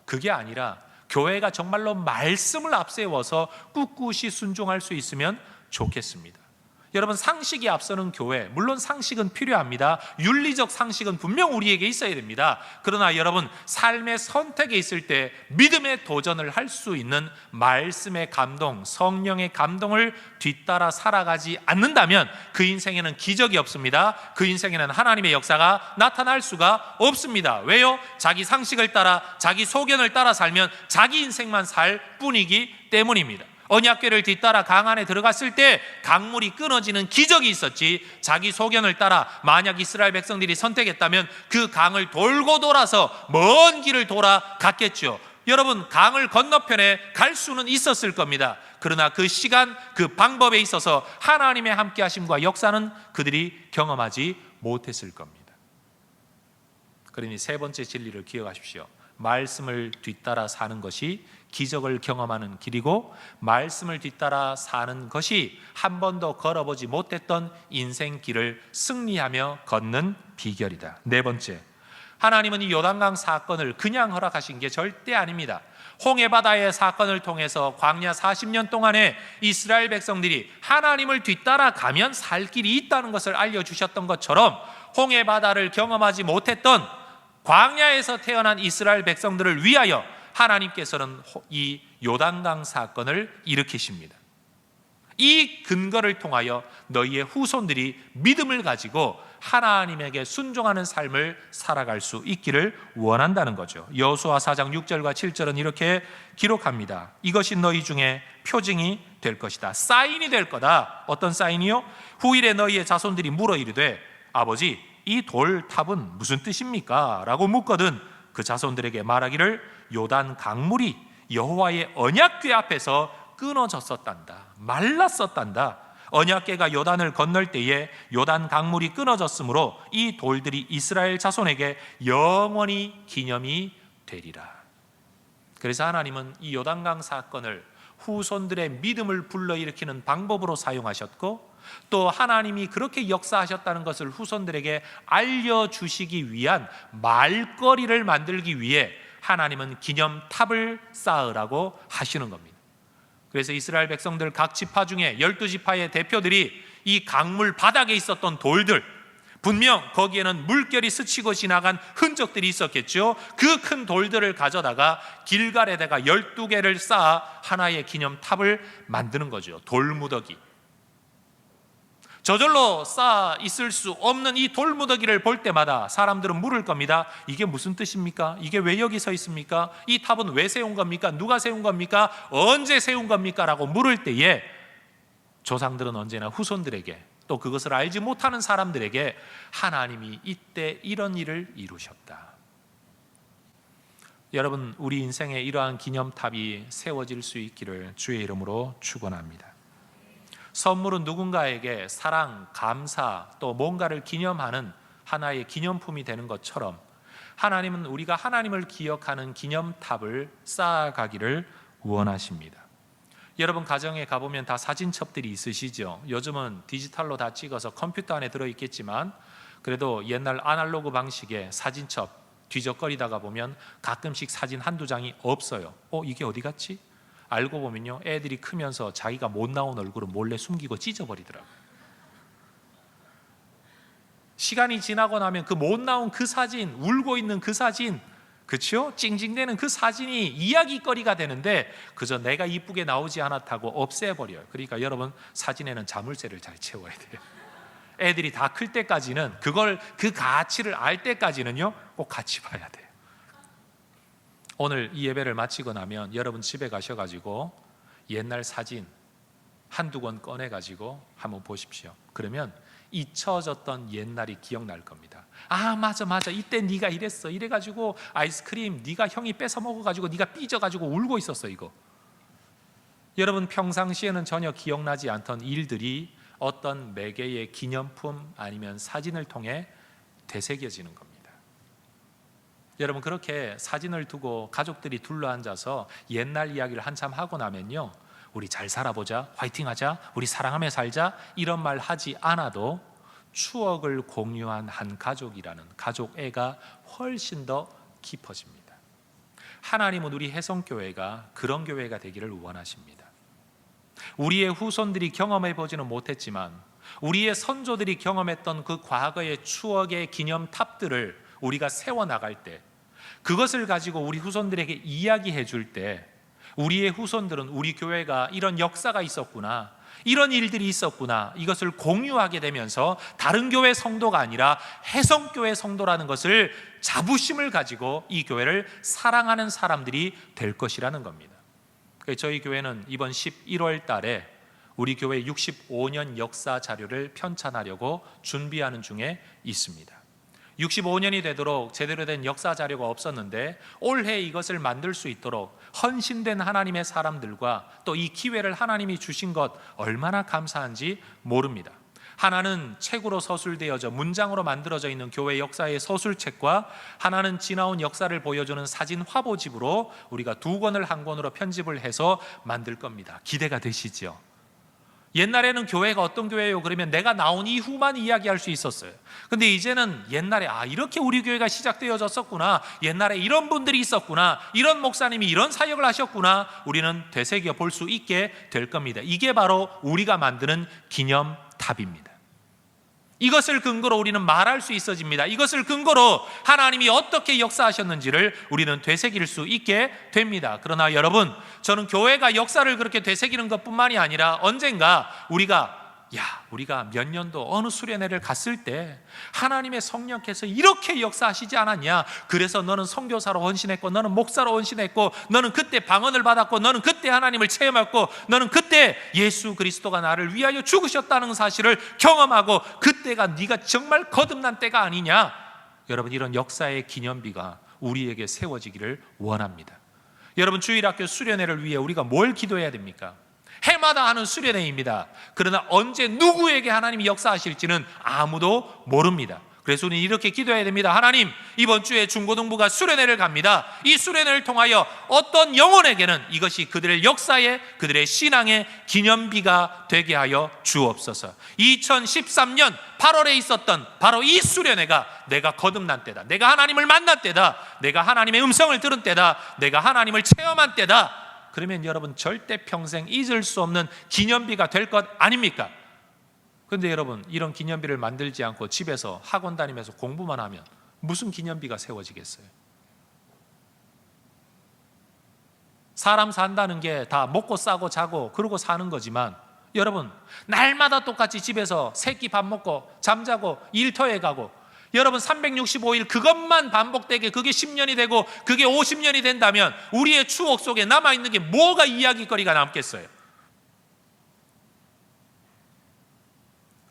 그게 아니라 교회가 정말로 말씀을 앞세워서 꿋꿋이 순종할 수 있으면 좋겠습니다. 여러분, 상식이 앞서는 교회, 물론 상식은 필요합니다. 윤리적 상식은 분명 우리에게 있어야 됩니다. 그러나 여러분, 삶의 선택에 있을 때 믿음의 도전을 할 수 있는 말씀의 감동, 성령의 감동을 뒤따라 살아가지 않는다면 그 인생에는 기적이 없습니다. 그 인생에는 하나님의 역사가 나타날 수가 없습니다. 왜요? 자기 상식을 따라, 자기 소견을 따라 살면 자기 인생만 살 뿐이기 때문입니다. 언약궤를 뒤따라 강 안에 들어갔을 때 강물이 끊어지는 기적이 있었지, 자기 소견을 따라 만약 이스라엘 백성들이 선택했다면 그 강을 돌고 돌아서 먼 길을 돌아갔겠죠. 여러분, 강을 건너편에 갈 수는 있었을 겁니다. 그러나 그 시간, 그 방법에 있어서 하나님의 함께하심과 역사는 그들이 경험하지 못했을 겁니다. 그러니 세 번째 진리를 기억하십시오. 말씀을 뒤따라 사는 것이 기적을 경험하는 길이고, 말씀을 뒤따라 사는 것이 한 번도 걸어보지 못했던 인생길을 승리하며 걷는 비결이다. 네 번째, 하나님은 이 요단강 사건을 그냥 허락하신 게 절대 아닙니다. 홍해바다의 사건을 통해서 광야 40년 동안에 이스라엘 백성들이 하나님을 뒤따라 가면 살 길이 있다는 것을 알려주셨던 것처럼, 홍해바다를 경험하지 못했던 광야에서 태어난 이스라엘 백성들을 위하여 하나님께서는 이 요단강 사건을 일으키십니다. 이 근거를 통하여 너희의 후손들이 믿음을 가지고 하나님에게 순종하는 삶을 살아갈 수 있기를 원한다는 거죠. 여호수아 4장 6절과 7절은 이렇게 기록합니다. 이것이 너희 중에 표징이 될 것이다. 사인이 될 거다. 어떤 사인이요? 후일에 너희의 자손들이 물어 이르되 아버지, 이 돌탑은 무슨 뜻입니까? 라고 묻거든 그 자손들에게 말하기를 요단 강물이 여호와의 언약궤 앞에서 끊어졌었단다. 말랐었단다. 언약궤가 요단을 건널 때에 요단 강물이 끊어졌으므로 이 돌들이 이스라엘 자손에게 영원히 기념이 되리라. 그래서 하나님은 이 요단강 사건을 후손들의 믿음을 불러일으키는 방법으로 사용하셨고, 또 하나님이 그렇게 역사하셨다는 것을 후손들에게 알려주시기 위한 말거리를 만들기 위해 하나님은 기념탑을 쌓으라고 하시는 겁니다. 그래서 이스라엘 백성들 각 지파 중에 12지파의 대표들이 이 강물 바닥에 있었던 돌들, 분명 거기에는 물결이 스치고 지나간 흔적들이 있었겠죠. 그 큰 돌들을 가져다가 길갈에다가 12개를 쌓아 하나의 기념탑을 만드는 거죠. 돌무더기. 저절로 쌓아 있을 수 없는 이 돌무더기를 볼 때마다 사람들은 물을 겁니다. 이게 무슨 뜻입니까? 이게 왜 여기 서 있습니까? 이 탑은 왜 세운 겁니까? 누가 세운 겁니까? 언제 세운 겁니까? 라고 물을 때에 조상들은 언제나 후손들에게, 또 그것을 알지 못하는 사람들에게 하나님이 이때 이런 일을 이루셨다. 여러분, 우리 인생에 이러한 기념탑이 세워질 수 있기를 주의 이름으로 축원합니다. 선물은 누군가에게 사랑, 감사, 또 뭔가를 기념하는 하나의 기념품이 되는 것처럼 하나님은 우리가 하나님을 기억하는 기념탑을 쌓아가기를 원하십니다. 여러분, 가정에 가보면 다 사진첩들이 있으시죠. 요즘은 디지털로 다 찍어서 컴퓨터 안에 들어있겠지만 그래도 옛날 아날로그 방식의 사진첩 뒤적거리다가 보면 가끔씩 사진 한두 장이 없어요. 이게 어디 갔지? 알고 보면요, 애들이 크면서 자기가 못 나온 얼굴을 몰래 숨기고 찢어버리더라고요. 시간이 지나고 나면 그 못 나온 그 사진, 울고 있는 그 사진, 그렇죠? 찡찡대는 그 사진이 이야기거리가 되는데 그저 내가 이쁘게 나오지 않았다고 없애버려요. 그러니까 여러분, 사진에는 자물쇠를 잘 채워야 돼요. 애들이 다 클 때까지는, 그걸, 그 가치를 알 때까지는요 꼭 같이 봐야 돼요. 오늘 이 예배를 마치고 나면 여러분 집에 가셔가지고 옛날 사진 한두 권 꺼내가지고 한번 보십시오. 그러면 잊혀졌던 옛날이 기억날 겁니다. 아, 맞아, 이때 네가 이랬어. 이래가지고 아이스크림 네가 형이 뺏어 먹어가지고 네가 삐져가지고 울고 있었어. 이거 여러분, 평상시에는 전혀 기억나지 않던 일들이 어떤 매개의 기념품 아니면 사진을 통해 되새겨지는 겁니다. 여러분, 그렇게 사진을 두고 가족들이 둘러앉아서 옛날 이야기를 한참 하고 나면요, 우리 잘 살아보자, 화이팅하자, 우리 사랑하며 살자, 이런 말 하지 않아도 추억을 공유한 한 가족이라는 가족애가 훨씬 더 깊어집니다. 하나님은 우리 혜성교회가 그런 교회가 되기를 원하십니다. 우리의 후손들이 경험해보지는 못했지만 우리의 선조들이 경험했던 그 과거의 추억의 기념탑들을 우리가 세워나갈 때, 그것을 가지고 우리 후손들에게 이야기해 줄 때, 우리의 후손들은 우리 교회가 이런 역사가 있었구나, 이런 일들이 있었구나, 이것을 공유하게 되면서 다른 교회 성도가 아니라 해성교회 성도라는 것을 자부심을 가지고 이 교회를 사랑하는 사람들이 될 것이라는 겁니다. 저희 교회는 이번 11월 달에 우리 교회 65년 역사 자료를 편찬하려고 준비하는 중에 있습니다. 65년이 되도록 제대로 된 역사 자료가 없었는데 올해 이것을 만들 수 있도록 헌신된 하나님의 사람들과 또 이 기회를 하나님이 주신 것 얼마나 감사한지 모릅니다. 하나는 책으로 서술되어져 문장으로 만들어져 있는 교회 역사의 서술책과 하나는 지나온 역사를 보여주는 사진 화보집으로 우리가 두 권을 한 권으로 편집을 해서 만들 겁니다. 기대가 되시죠? 옛날에는 교회가 어떤 교회예요? 그러면 내가 나온 이후만 이야기할 수 있었어요. 근데 이제는 옛날에 이렇게 우리 교회가 시작되어졌었구나, 옛날에 이런 분들이 있었구나, 이런 목사님이 이런 사역을 하셨구나, 우리는 되새겨 볼 수 있게 될 겁니다. 이게 바로 우리가 만드는 기념탑입니다. 이것을 근거로 우리는 말할 수 있어집니다. 이것을 근거로 하나님이 어떻게 역사하셨는지를 우리는 되새길 수 있게 됩니다. 그러나 여러분, 저는 교회가 역사를 그렇게 되새기는 것뿐만이 아니라 언젠가 우리가 몇 년도 어느 수련회를 갔을 때 하나님의 성령께서 이렇게 역사하시지 않았냐, 그래서 너는 선교사로 헌신했고, 너는 목사로 헌신했고, 너는 그때 방언을 받았고, 너는 그때 하나님을 체험했고, 너는 그때 예수 그리스도가 나를 위하여 죽으셨다는 사실을 경험하고, 그때가 네가 정말 거듭난 때가 아니냐. 여러분, 이런 역사의 기념비가 우리에게 세워지기를 원합니다. 여러분, 주일학교 수련회를 위해 우리가 뭘 기도해야 됩니까? 해마다 하는 수련회입니다. 그러나 언제 누구에게 하나님이 역사하실지는 아무도 모릅니다. 그래서 우리는 이렇게 기도해야 됩니다. 하나님, 이번 주에 중고등부가 수련회를 갑니다. 이 수련회를 통하여 어떤 영혼에게는 이것이 그들의 역사의, 그들의 신앙의 기념비가 되게 하여 주옵소서. 2013년 8월에 있었던 바로 이 수련회가 내가 거듭난 때다, 내가 하나님을 만난 때다, 내가 하나님의 음성을 들은 때다, 내가 하나님을 체험한 때다. 그러면 여러분, 절대 평생 잊을 수 없는 기념비가 될 것 아닙니까? 그런데 여러분, 이런 기념비를 만들지 않고 집에서 학원 다니면서 공부만 하면 무슨 기념비가 세워지겠어요? 사람 산다는 게 다 먹고 싸고 자고 그러고 사는 거지만, 여러분, 날마다 똑같이 집에서 새끼 밥 먹고 잠자고 일터에 가고, 여러분 365일 그것만 반복되게 그게 10년이 되고 그게 50년이 된다면 우리의 추억 속에 남아있는 게 뭐가 이야기거리가 남겠어요?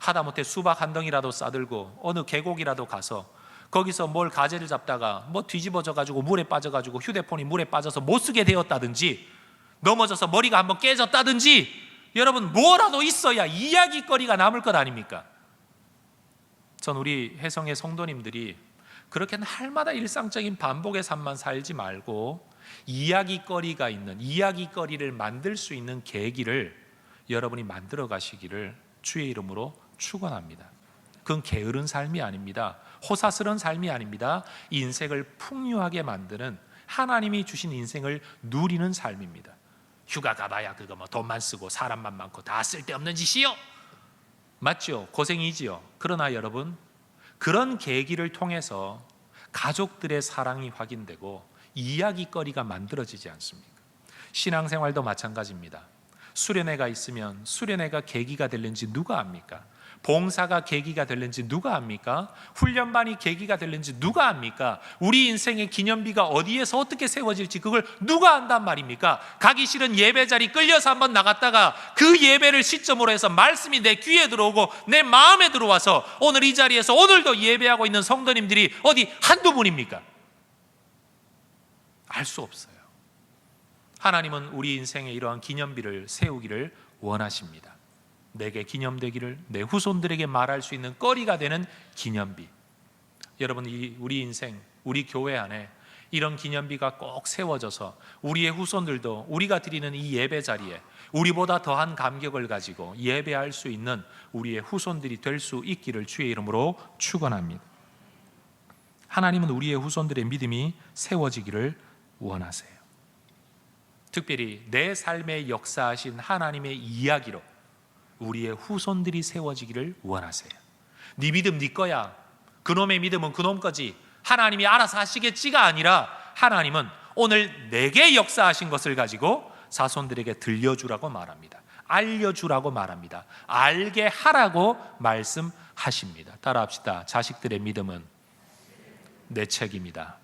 하다못해 수박 한 덩이라도 싸들고 어느 계곡이라도 가서 거기서 뭘 가재를 잡다가 뭐 뒤집어져 가지고 물에 빠져 가지고 휴대폰이 물에 빠져서 못 쓰게 되었다든지, 넘어져서 머리가 한번 깨졌다든지, 여러분 뭐라도 있어야 이야기거리가 남을 것 아닙니까? 전 우리 혜성의 성도님들이 그렇게 날마다 일상적인 반복의 삶만 살지 말고 이야기거리가 있는, 이야기거리를 만들 수 있는 계기를 여러분이 만들어 가시기를 주의 이름으로 축원합니다. 그건 게으른 삶이 아닙니다. 호사스러운 삶이 아닙니다. 인생을 풍요하게 만드는, 하나님이 주신 인생을 누리는 삶입니다. 휴가 가봐야 그거 뭐 돈만 쓰고 사람만 많고 다 쓸데없는 짓이요, 맞죠? 고생이지요. 그러나 여러분, 그런 계기를 통해서 가족들의 사랑이 확인되고 이야기거리가 만들어지지 않습니까? 신앙생활도 마찬가지입니다. 수련회가 있으면 수련회가 계기가 될는지 누가 압니까? 봉사가 계기가 될는지 누가 압니까? 훈련반이 계기가 될는지 누가 압니까? 우리 인생의 기념비가 어디에서 어떻게 세워질지 그걸 누가 안단 말입니까? 가기 싫은 예배 자리 끌려서 한번 나갔다가 그 예배를 시점으로 해서 말씀이 내 귀에 들어오고 내 마음에 들어와서 오늘 이 자리에서 오늘도 예배하고 있는 성도님들이 어디 한두 분입니까? 알 수 없어요. 하나님은 우리 인생에 이러한 기념비를 세우기를 원하십니다. 내게 기념되기를, 내 후손들에게 말할 수 있는 거리가 되는 기념비. 여러분, 우리 인생, 우리 교회 안에 이런 기념비가 꼭 세워져서 우리의 후손들도 우리가 드리는 이 예배 자리에 우리보다 더한 감격을 가지고 예배할 수 있는 우리의 후손들이 될 수 있기를 주의 이름으로 축원합니다. 하나님은 우리의 후손들의 믿음이 세워지기를 원하세요. 특별히 내 삶에 역사하신 하나님의 이야기로 우리의 후손들이 세워지기를 원하세요. 네 믿음 네 거야, 그놈의 믿음은 그놈 거지, 하나님이 알아서 하시겠지가 아니라 하나님은 오늘 내게 역사하신 것을 가지고 자손들에게 들려주라고 말합니다. 알려주라고 말합니다. 알게 하라고 말씀하십니다. 따라합시다. 자식들의 믿음은 내 책임이다.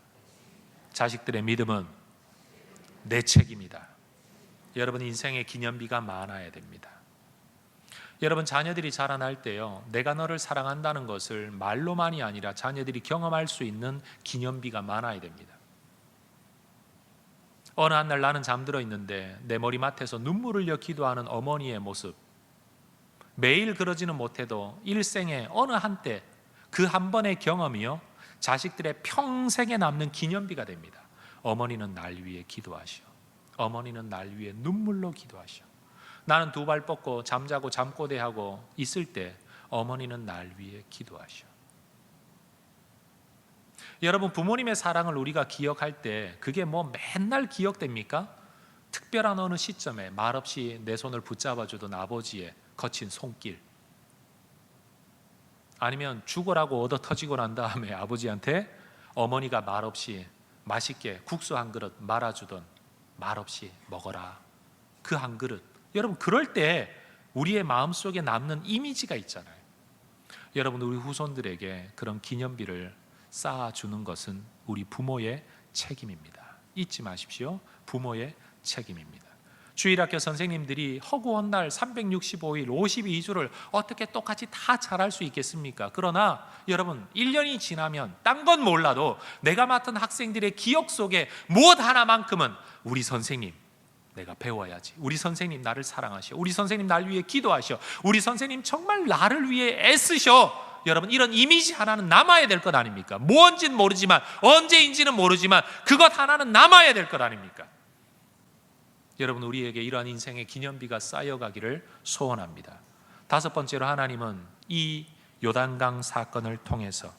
자식들의 믿음은 내 책임이다. 여러분, 인생의 기념비가 많아야 됩니다. 여러분, 자녀들이 자라날 때요, 내가 너를 사랑한다는 것을 말로만이 아니라 자녀들이 경험할 수 있는 기념비가 많아야 됩니다. 어느 한 날 나는 잠들어 있는데 내 머리맡에서 눈물을 흘려 기도하는 어머니의 모습, 매일 그러지는 못해도 일생의 어느 한때 그 한 번의 경험이요, 자식들의 평생에 남는 기념비가 됩니다. 어머니는 날 위해 기도하시오. 어머니는 날 위해 눈물로 기도하시오. 나는 두 발 뻗고 잠자고 잠꼬대하고 있을 때 어머니는 날 위해 기도하시오. 여러분, 부모님의 사랑을 우리가 기억할 때 그게 뭐 맨날 기억됩니까? 특별한 어느 시점에 말없이 내 손을 붙잡아주던 아버지의 거친 손길, 아니면 죽으라고 얻어 터지고 난 다음에 아버지한테 어머니가 말없이 맛있게 국수 한 그릇 말아주던, 말없이 먹어라 그 한 그릇. 여러분, 그럴 때 우리의 마음속에 남는 이미지가 있잖아요. 여러분, 우리 후손들에게 그런 기념비를 쌓아주는 것은 우리 부모의 책임입니다. 잊지 마십시오. 부모의 책임입니다. 주일학교 선생님들이 허구한 날 365일 52주를 어떻게 똑같이 다 잘할 수 있겠습니까? 그러나 여러분, 1년이 지나면 딴 건 몰라도 내가 맡은 학생들의 기억 속에 무엇 하나만큼은 우리 선생님 내가 배워야지, 우리 선생님 나를 사랑하시오, 우리 선생님 날 위해 기도하시오, 우리 선생님 정말 나를 위해 애쓰셔. 여러분, 이런 이미지 하나는 남아야 될 것 아닙니까? 뭔지는 모르지만, 언제인지는 모르지만 그것 하나는 남아야 될 것 아닙니까? 여러분, 우리에게 이러한 인생의 기념비가 쌓여가기를 소원합니다. 다섯 번째로, 하나님은 이 요단강 사건을 통해서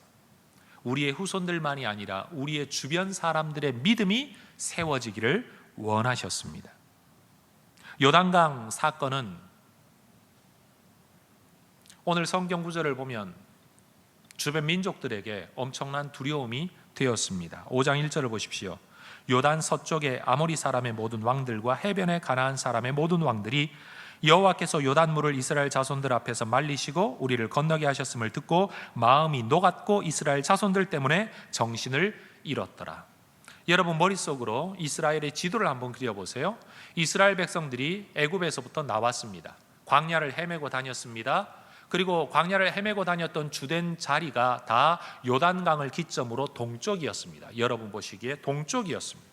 우리의 후손들만이 아니라 우리의 주변 사람들의 믿음이 세워지기를 원하셨습니다. 요단강 사건은 오늘 성경 구절을 보면 주변 민족들에게 엄청난 두려움이 되었습니다. 5장 1절을 보십시오. 요단 서쪽의 아모리 사람의 모든 왕들과 해변의 가나안 사람의 모든 왕들이 여호와께서 요단물을 이스라엘 자손들 앞에서 말리시고 우리를 건너게 하셨음을 듣고 마음이 녹았고 이스라엘 자손들 때문에 정신을 잃었더라. 여러분, 머릿속으로 이스라엘의 지도를 한번 그려보세요. 이스라엘 백성들이 애굽에서부터 나왔습니다. 광야를 헤매고 다녔습니다. 그리고 광야를 헤매고 다녔던 주된 자리가 다 요단강을 기점으로 동쪽이었습니다. 여러분 보시기에 동쪽이었습니다.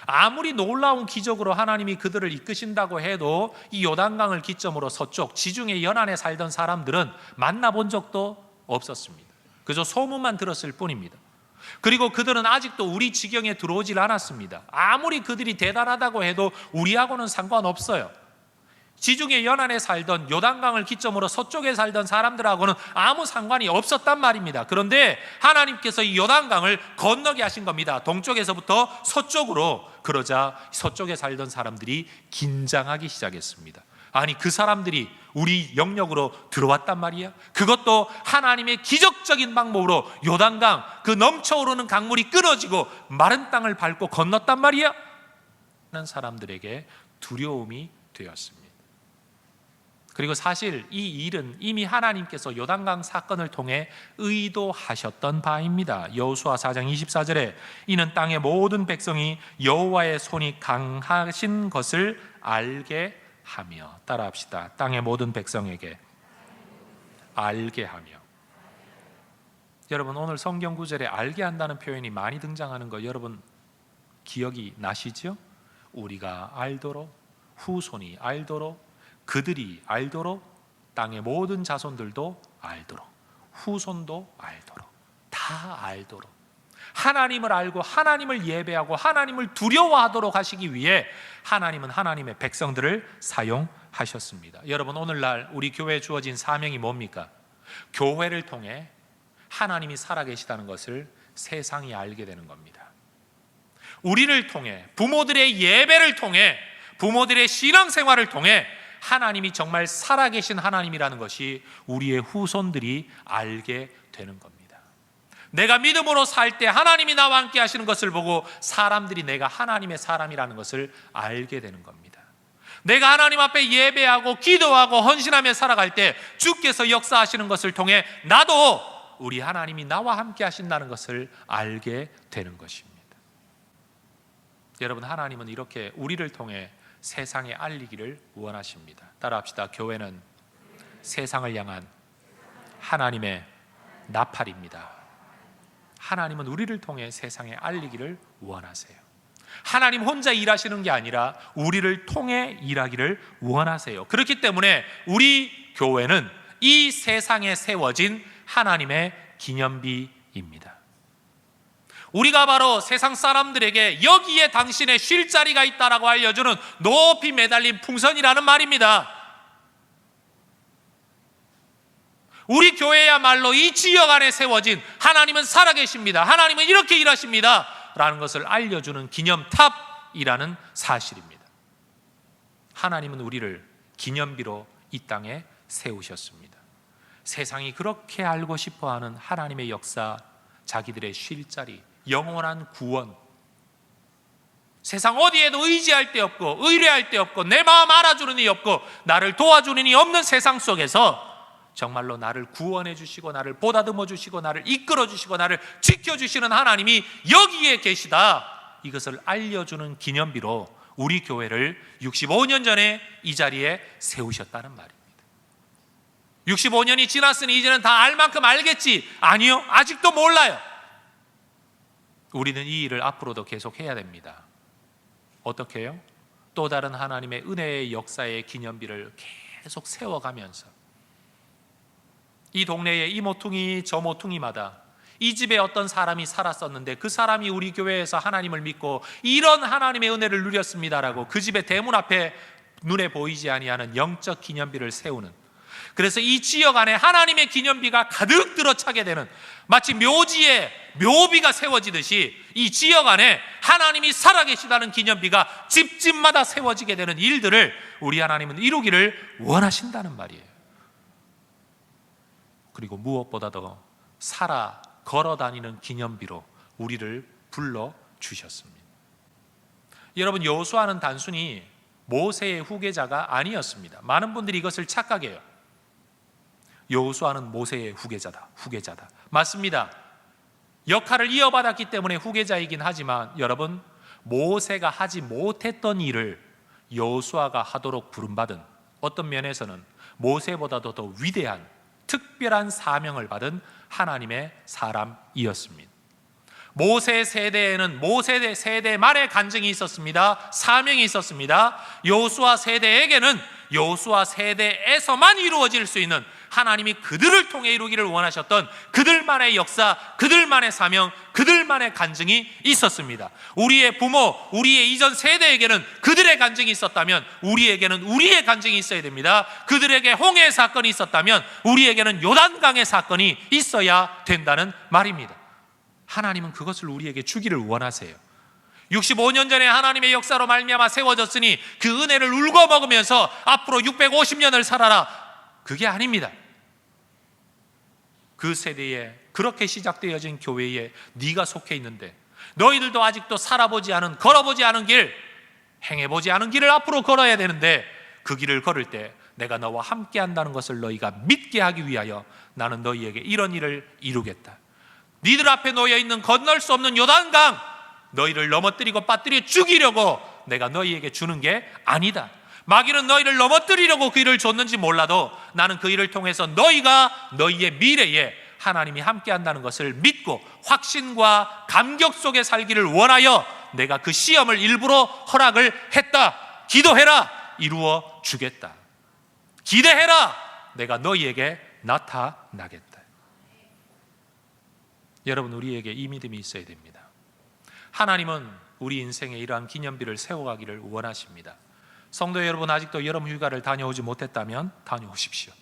아무리 놀라운 기적으로 하나님이 그들을 이끄신다고 해도 이 요단강을 기점으로 서쪽 지중해 연안에 살던 사람들은 만나본 적도 없었습니다. 그저 소문만 들었을 뿐입니다. 그리고 그들은 아직도 우리 지경에 들어오질 않았습니다. 아무리 그들이 대단하다고 해도 우리하고는 상관없어요. 지중해 연안에 살던 요단강을 기점으로 서쪽에 살던 사람들하고는 아무 상관이 없었단 말입니다. 그런데 하나님께서 이 요단강을 건너게 하신 겁니다. 동쪽에서부터 서쪽으로. 그러자 서쪽에 살던 사람들이 긴장하기 시작했습니다. 아니, 그 사람들이 우리 영역으로 들어왔단 말이야? 그것도 하나님의 기적적인 방법으로 요단강, 그 넘쳐오르는 강물이 끊어지고 마른 땅을 밟고 건넜단 말이야? 하는 사람들에게 두려움이 되었습니다. 그리고 사실 이 일은 이미 하나님께서 요단강 사건을 통해 의도하셨던 바입니다. 여호수아 4장 24절에 이는 땅의 모든 백성이 여호와의 손이 강하신 것을 알게 하며, 따라합시다. 땅의 모든 백성에게 알게 하며. 여러분, 오늘 성경 구절에 알게 한다는 표현이 많이 등장하는 거 여러분 기억이 나시죠? 우리가 알도록, 후손이 알도록, 그들이 알도록, 땅의 모든 자손들도 알도록, 후손도 알도록, 다 알도록, 하나님을 알고 하나님을 예배하고 하나님을 두려워하도록 하시기 위해 하나님은 하나님의 백성들을 사용하셨습니다. 여러분, 오늘날 우리 교회에 주어진 사명이 뭡니까? 교회를 통해 하나님이 살아계시다는 것을 세상이 알게 되는 겁니다. 우리를 통해, 부모들의 예배를 통해, 부모들의 신앙생활을 통해 하나님이 정말 살아계신 하나님이라는 것이 우리의 후손들이 알게 되는 겁니다. 내가 믿음으로 살 때 하나님이 나와 함께 하시는 것을 보고 사람들이 내가 하나님의 사람이라는 것을 알게 되는 겁니다. 내가 하나님 앞에 예배하고 기도하고 헌신하며 살아갈 때 주께서 역사하시는 것을 통해 나도 우리 하나님이 나와 함께 하신다는 것을 알게 되는 것입니다. 여러분, 하나님은 이렇게 우리를 통해 세상에 알리기를 원하십니다. 따라합시다. 교회는 세상을 향한 하나님의 나팔입니다. 하나님은 우리를 통해 세상에 알리기를 원하세요. 하나님 혼자 일하시는 게 아니라 우리를 통해 일하기를 원하세요. 그렇기 때문에 우리 교회는 이 세상에 세워진 하나님의 기념비입니다. 우리가 바로 세상 사람들에게 여기에 당신의 쉴 자리가 있다라고 알려주는 높이 매달린 풍선이라는 말입니다. 우리 교회야말로 이 지역 안에 세워진 하나님은 살아계십니다, 하나님은 이렇게 일하십니다 라는 것을 알려주는 기념탑이라는 사실입니다. 하나님은 우리를 기념비로 이 땅에 세우셨습니다. 세상이 그렇게 알고 싶어하는 하나님의 역사, 자기들의 쉴 자리, 영원한 구원, 세상 어디에도 의지할 데 없고 의뢰할 데 없고 내 마음 알아주는 이 없고 나를 도와주는 이 없는 세상 속에서 정말로 나를 구원해 주시고 나를 보다듬어 주시고 나를 이끌어 주시고 나를 지켜주시는 하나님이 여기에 계시다, 이것을 알려주는 기념비로 우리 교회를 65년 전에 이 자리에 세우셨다는 말입니다. 65년이 지났으니 이제는 다 알 만큼 알겠지? 아니요, 아직도 몰라요. 우리는 이 일을 앞으로도 계속 해야 됩니다. 어떻게 해요? 또 다른 하나님의 은혜의 역사의 기념비를 계속 세워가면서 이 동네의 이 모퉁이 저 모퉁이마다 이 집에 어떤 사람이 살았었는데 그 사람이 우리 교회에서 하나님을 믿고 이런 하나님의 은혜를 누렸습니다라고 그 집의 대문 앞에 눈에 보이지 아니하는 영적 기념비를 세우는, 그래서 이 지역 안에 하나님의 기념비가 가득 들어차게 되는, 마치 묘지에 묘비가 세워지듯이 이 지역 안에 하나님이 살아계시다는 기념비가 집집마다 세워지게 되는 일들을 우리 하나님은 이루기를 원하신다는 말이에요. 그리고 무엇보다도 살아 걸어다니는 기념비로 우리를 불러주셨습니다. 여러분, 여호수아는 단순히 모세의 후계자가 아니었습니다. 많은 분들이 이것을 착각해요. 여호수아는 모세의 후계자다. 맞습니다. 역할을 이어받았기 때문에 후계자이긴 하지만 여러분, 모세가 하지 못했던 일을 여호수아가 하도록 부름받은, 어떤 면에서는 모세보다도 더 위대한 특별한 사명을 받은 하나님의 사람이었습니다. 모세 세대에는 모세 세대만의 간증이 있었습니다. 사명이 있었습니다. 여호수아 세대에게는 여호수아 세대에서만 이루어질 수 있는, 하나님이 그들을 통해 이루기를 원하셨던 그들만의 역사, 그들만의 사명, 그들만의 간증이 있었습니다. 우리의 부모, 우리의 이전 세대에게는 그들의 간증이 있었다면 우리에게는 우리의 간증이 있어야 됩니다. 그들에게 홍해 사건이 있었다면 우리에게는 요단강의 사건이 있어야 된다는 말입니다. 하나님은 그것을 우리에게 주기를 원하세요. 65년 전에 하나님의 역사로 말미암아 세워졌으니 그 은혜를 울고 먹으면서 앞으로 650년을 살아라, 그게 아닙니다. 그 세대에 그렇게 시작되어진 교회에 네가 속해 있는데 너희들도 아직도 살아보지 않은, 걸어보지 않은 길, 행해보지 않은 길을 앞으로 걸어야 되는데 그 길을 걸을 때 내가 너와 함께 한다는 것을 너희가 믿게 하기 위하여 나는 너희에게 이런 일을 이루겠다. 니들 앞에 놓여있는 건널 수 없는 요단강, 너희를 넘어뜨리고 빠뜨려 죽이려고 내가 너희에게 주는 게 아니다. 마귀는 너희를 넘어뜨리려고 그 일을 줬는지 몰라도 나는 그 일을 통해서 너희가 너희의 미래에 하나님이 함께 한다는 것을 믿고 확신과 감격 속에 살기를 원하여 내가 그 시험을 일부러 허락을 했다. 기도해라, 이루어 주겠다. 기대해라, 내가 너희에게 나타나겠다. 여러분, 우리에게 이 믿음이 있어야 됩니다. 하나님은 우리 인생에 이러한 기념비를 세워가기를 원하십니다. 성도 여러분, 아직도 여름 휴가를 다녀오지 못했다면 다녀오십시오.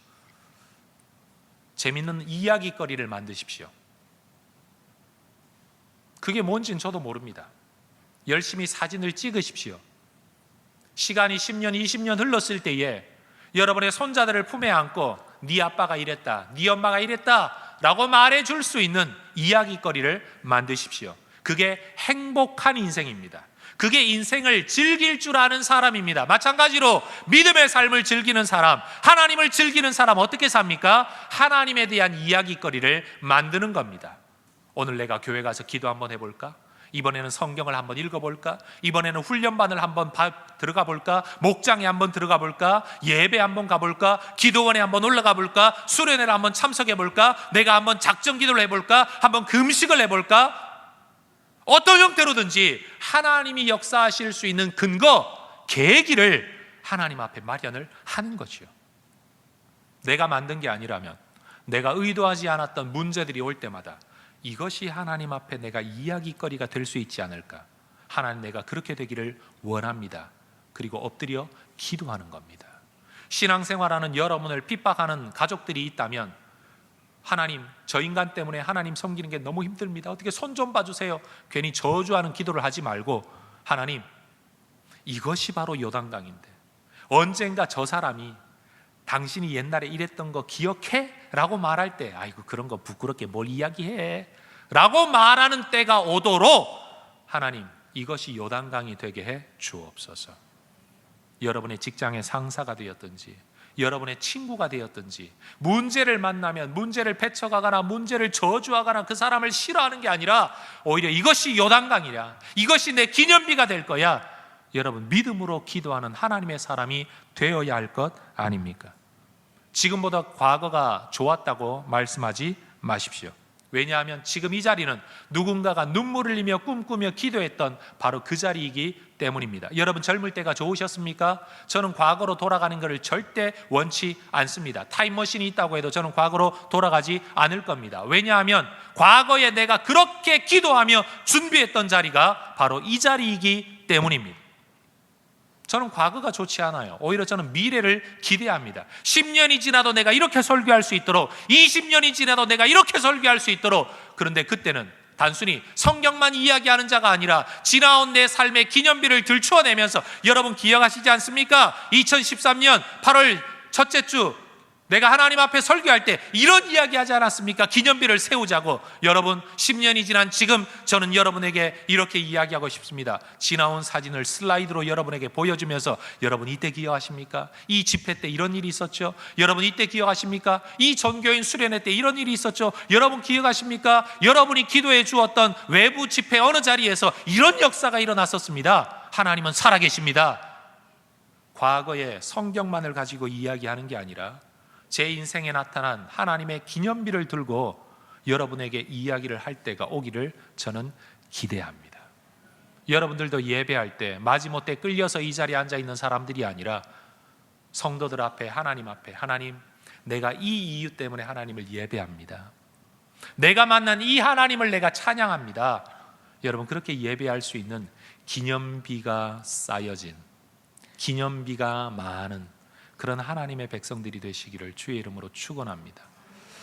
재밌는 이야기거리를 만드십시오. 그게 뭔지는 저도 모릅니다. 열심히 사진을 찍으십시오. 시간이 10년, 20년 흘렀을 때에 여러분의 손자들을 품에 안고 네 아빠가 이랬다, 네 엄마가 이랬다 라고 말해줄 수 있는 이야기거리를 만드십시오. 그게 행복한 인생입니다. 그게 인생을 즐길 줄 아는 사람입니다. 마찬가지로 믿음의 삶을 즐기는 사람, 하나님을 즐기는 사람 어떻게 삽니까? 하나님에 대한 이야기거리를 만드는 겁니다. 오늘 내가 교회 가서 기도 한번 해볼까? 이번에는 성경을 한번 읽어볼까? 이번에는 훈련반을 한번 들어가 볼까? 목장에 한번 들어가 볼까? 예배 한번 가볼까? 기도원에 한번 올라가 볼까? 수련회를 한번 참석해 볼까? 내가 한번 작정 기도를 해볼까? 한번 금식을 해볼까? 어떤 형태로든지 하나님이 역사하실 수 있는 근거, 계기를 하나님 앞에 마련을 하는 것이요. 내가 만든 게 아니라면, 내가 의도하지 않았던 문제들이 올 때마다 이것이 하나님 앞에 내가 이야기거리가 될 수 있지 않을까? 하나님, 내가 그렇게 되기를 원합니다. 그리고 엎드려 기도하는 겁니다. 신앙생활하는 여러분을 핍박하는 가족들이 있다면, 하나님, 저 인간 때문에 하나님 섬기는 게 너무 힘듭니다. 어떻게 손 좀 봐주세요. 괜히 저주하는 기도를 하지 말고, 하나님, 이것이 바로 요단강인데 언젠가 저 사람이 당신이 옛날에 이랬던 거 기억해? 라고 말할 때, 아이고 그런 거 부끄럽게 뭘 이야기해? 라고 말하는 때가 오도록 하나님, 이것이 요단강이 되게 해 주옵소서. 여러분의 직장의 상사가 되었든지, 여러분의 친구가 되었든지, 문제를 만나면 문제를 배척하거나 문제를 저주하거나 그 사람을 싫어하는 게 아니라 오히려 이것이 요단강이야, 이것이 내 기념비가 될 거야, 여러분 믿음으로 기도하는 하나님의 사람이 되어야 할 것 아닙니까? 지금보다 과거가 좋았다고 말씀하지 마십시오. 왜냐하면 지금 이 자리는 누군가가 눈물을 흘리며 꿈꾸며 기도했던 바로 그 자리이기 때문입니다. 여러분 젊을 때가 좋으셨습니까? 저는 과거로 돌아가는 것을 절대 원치 않습니다. 타임머신이 있다고 해도 저는 과거로 돌아가지 않을 겁니다. 왜냐하면 과거에 내가 그렇게 기도하며 준비했던 자리가 바로 이 자리이기 때문입니다. 저는 과거가 좋지 않아요. 오히려 저는 미래를 기대합니다. 10년이 지나도 내가 이렇게 설교할 수 있도록, 20년이 지나도 내가 이렇게 설교할 수 있도록. 그런데 그때는 단순히 성경만 이야기하는 자가 아니라 지나온 내 삶의 기념비를 들추어내면서, 여러분 기억하시지 않습니까? 2013년 8월 첫째 주 내가 하나님 앞에 설교할 때 이런 이야기 하지 않았습니까? 기념비를 세우자고. 여러분 10년이 지난 지금 저는 여러분에게 이렇게 이야기하고 싶습니다. 지나온 사진을 슬라이드로 여러분에게 보여주면서, 여러분 이때 기억하십니까? 이 집회 때 이런 일이 있었죠? 여러분 이때 기억하십니까? 이 전교인 수련회 때 이런 일이 있었죠? 여러분 기억하십니까? 여러분이 기도해 주었던 외부 집회 어느 자리에서 이런 역사가 일어났었습니다. 하나님은 살아계십니다. 과거의 성경만을 가지고 이야기하는 게 아니라 제 인생에 나타난 하나님의 기념비를 들고 여러분에게 이야기를 할 때가 오기를 저는 기대합니다. 여러분들도 예배할 때 마지못해 끌려서 이 자리에 앉아 있는 사람들이 아니라 성도들 앞에, 하나님 앞에, 하나님, 내가 이 이유 때문에 하나님을 예배합니다. 내가 만난 이 하나님을 내가 찬양합니다. 여러분 그렇게 예배할 수 있는 기념비가 쌓여진, 기념비가 많은 그런 하나님의 백성들이 되시기를 주의 이름으로 축원합니다.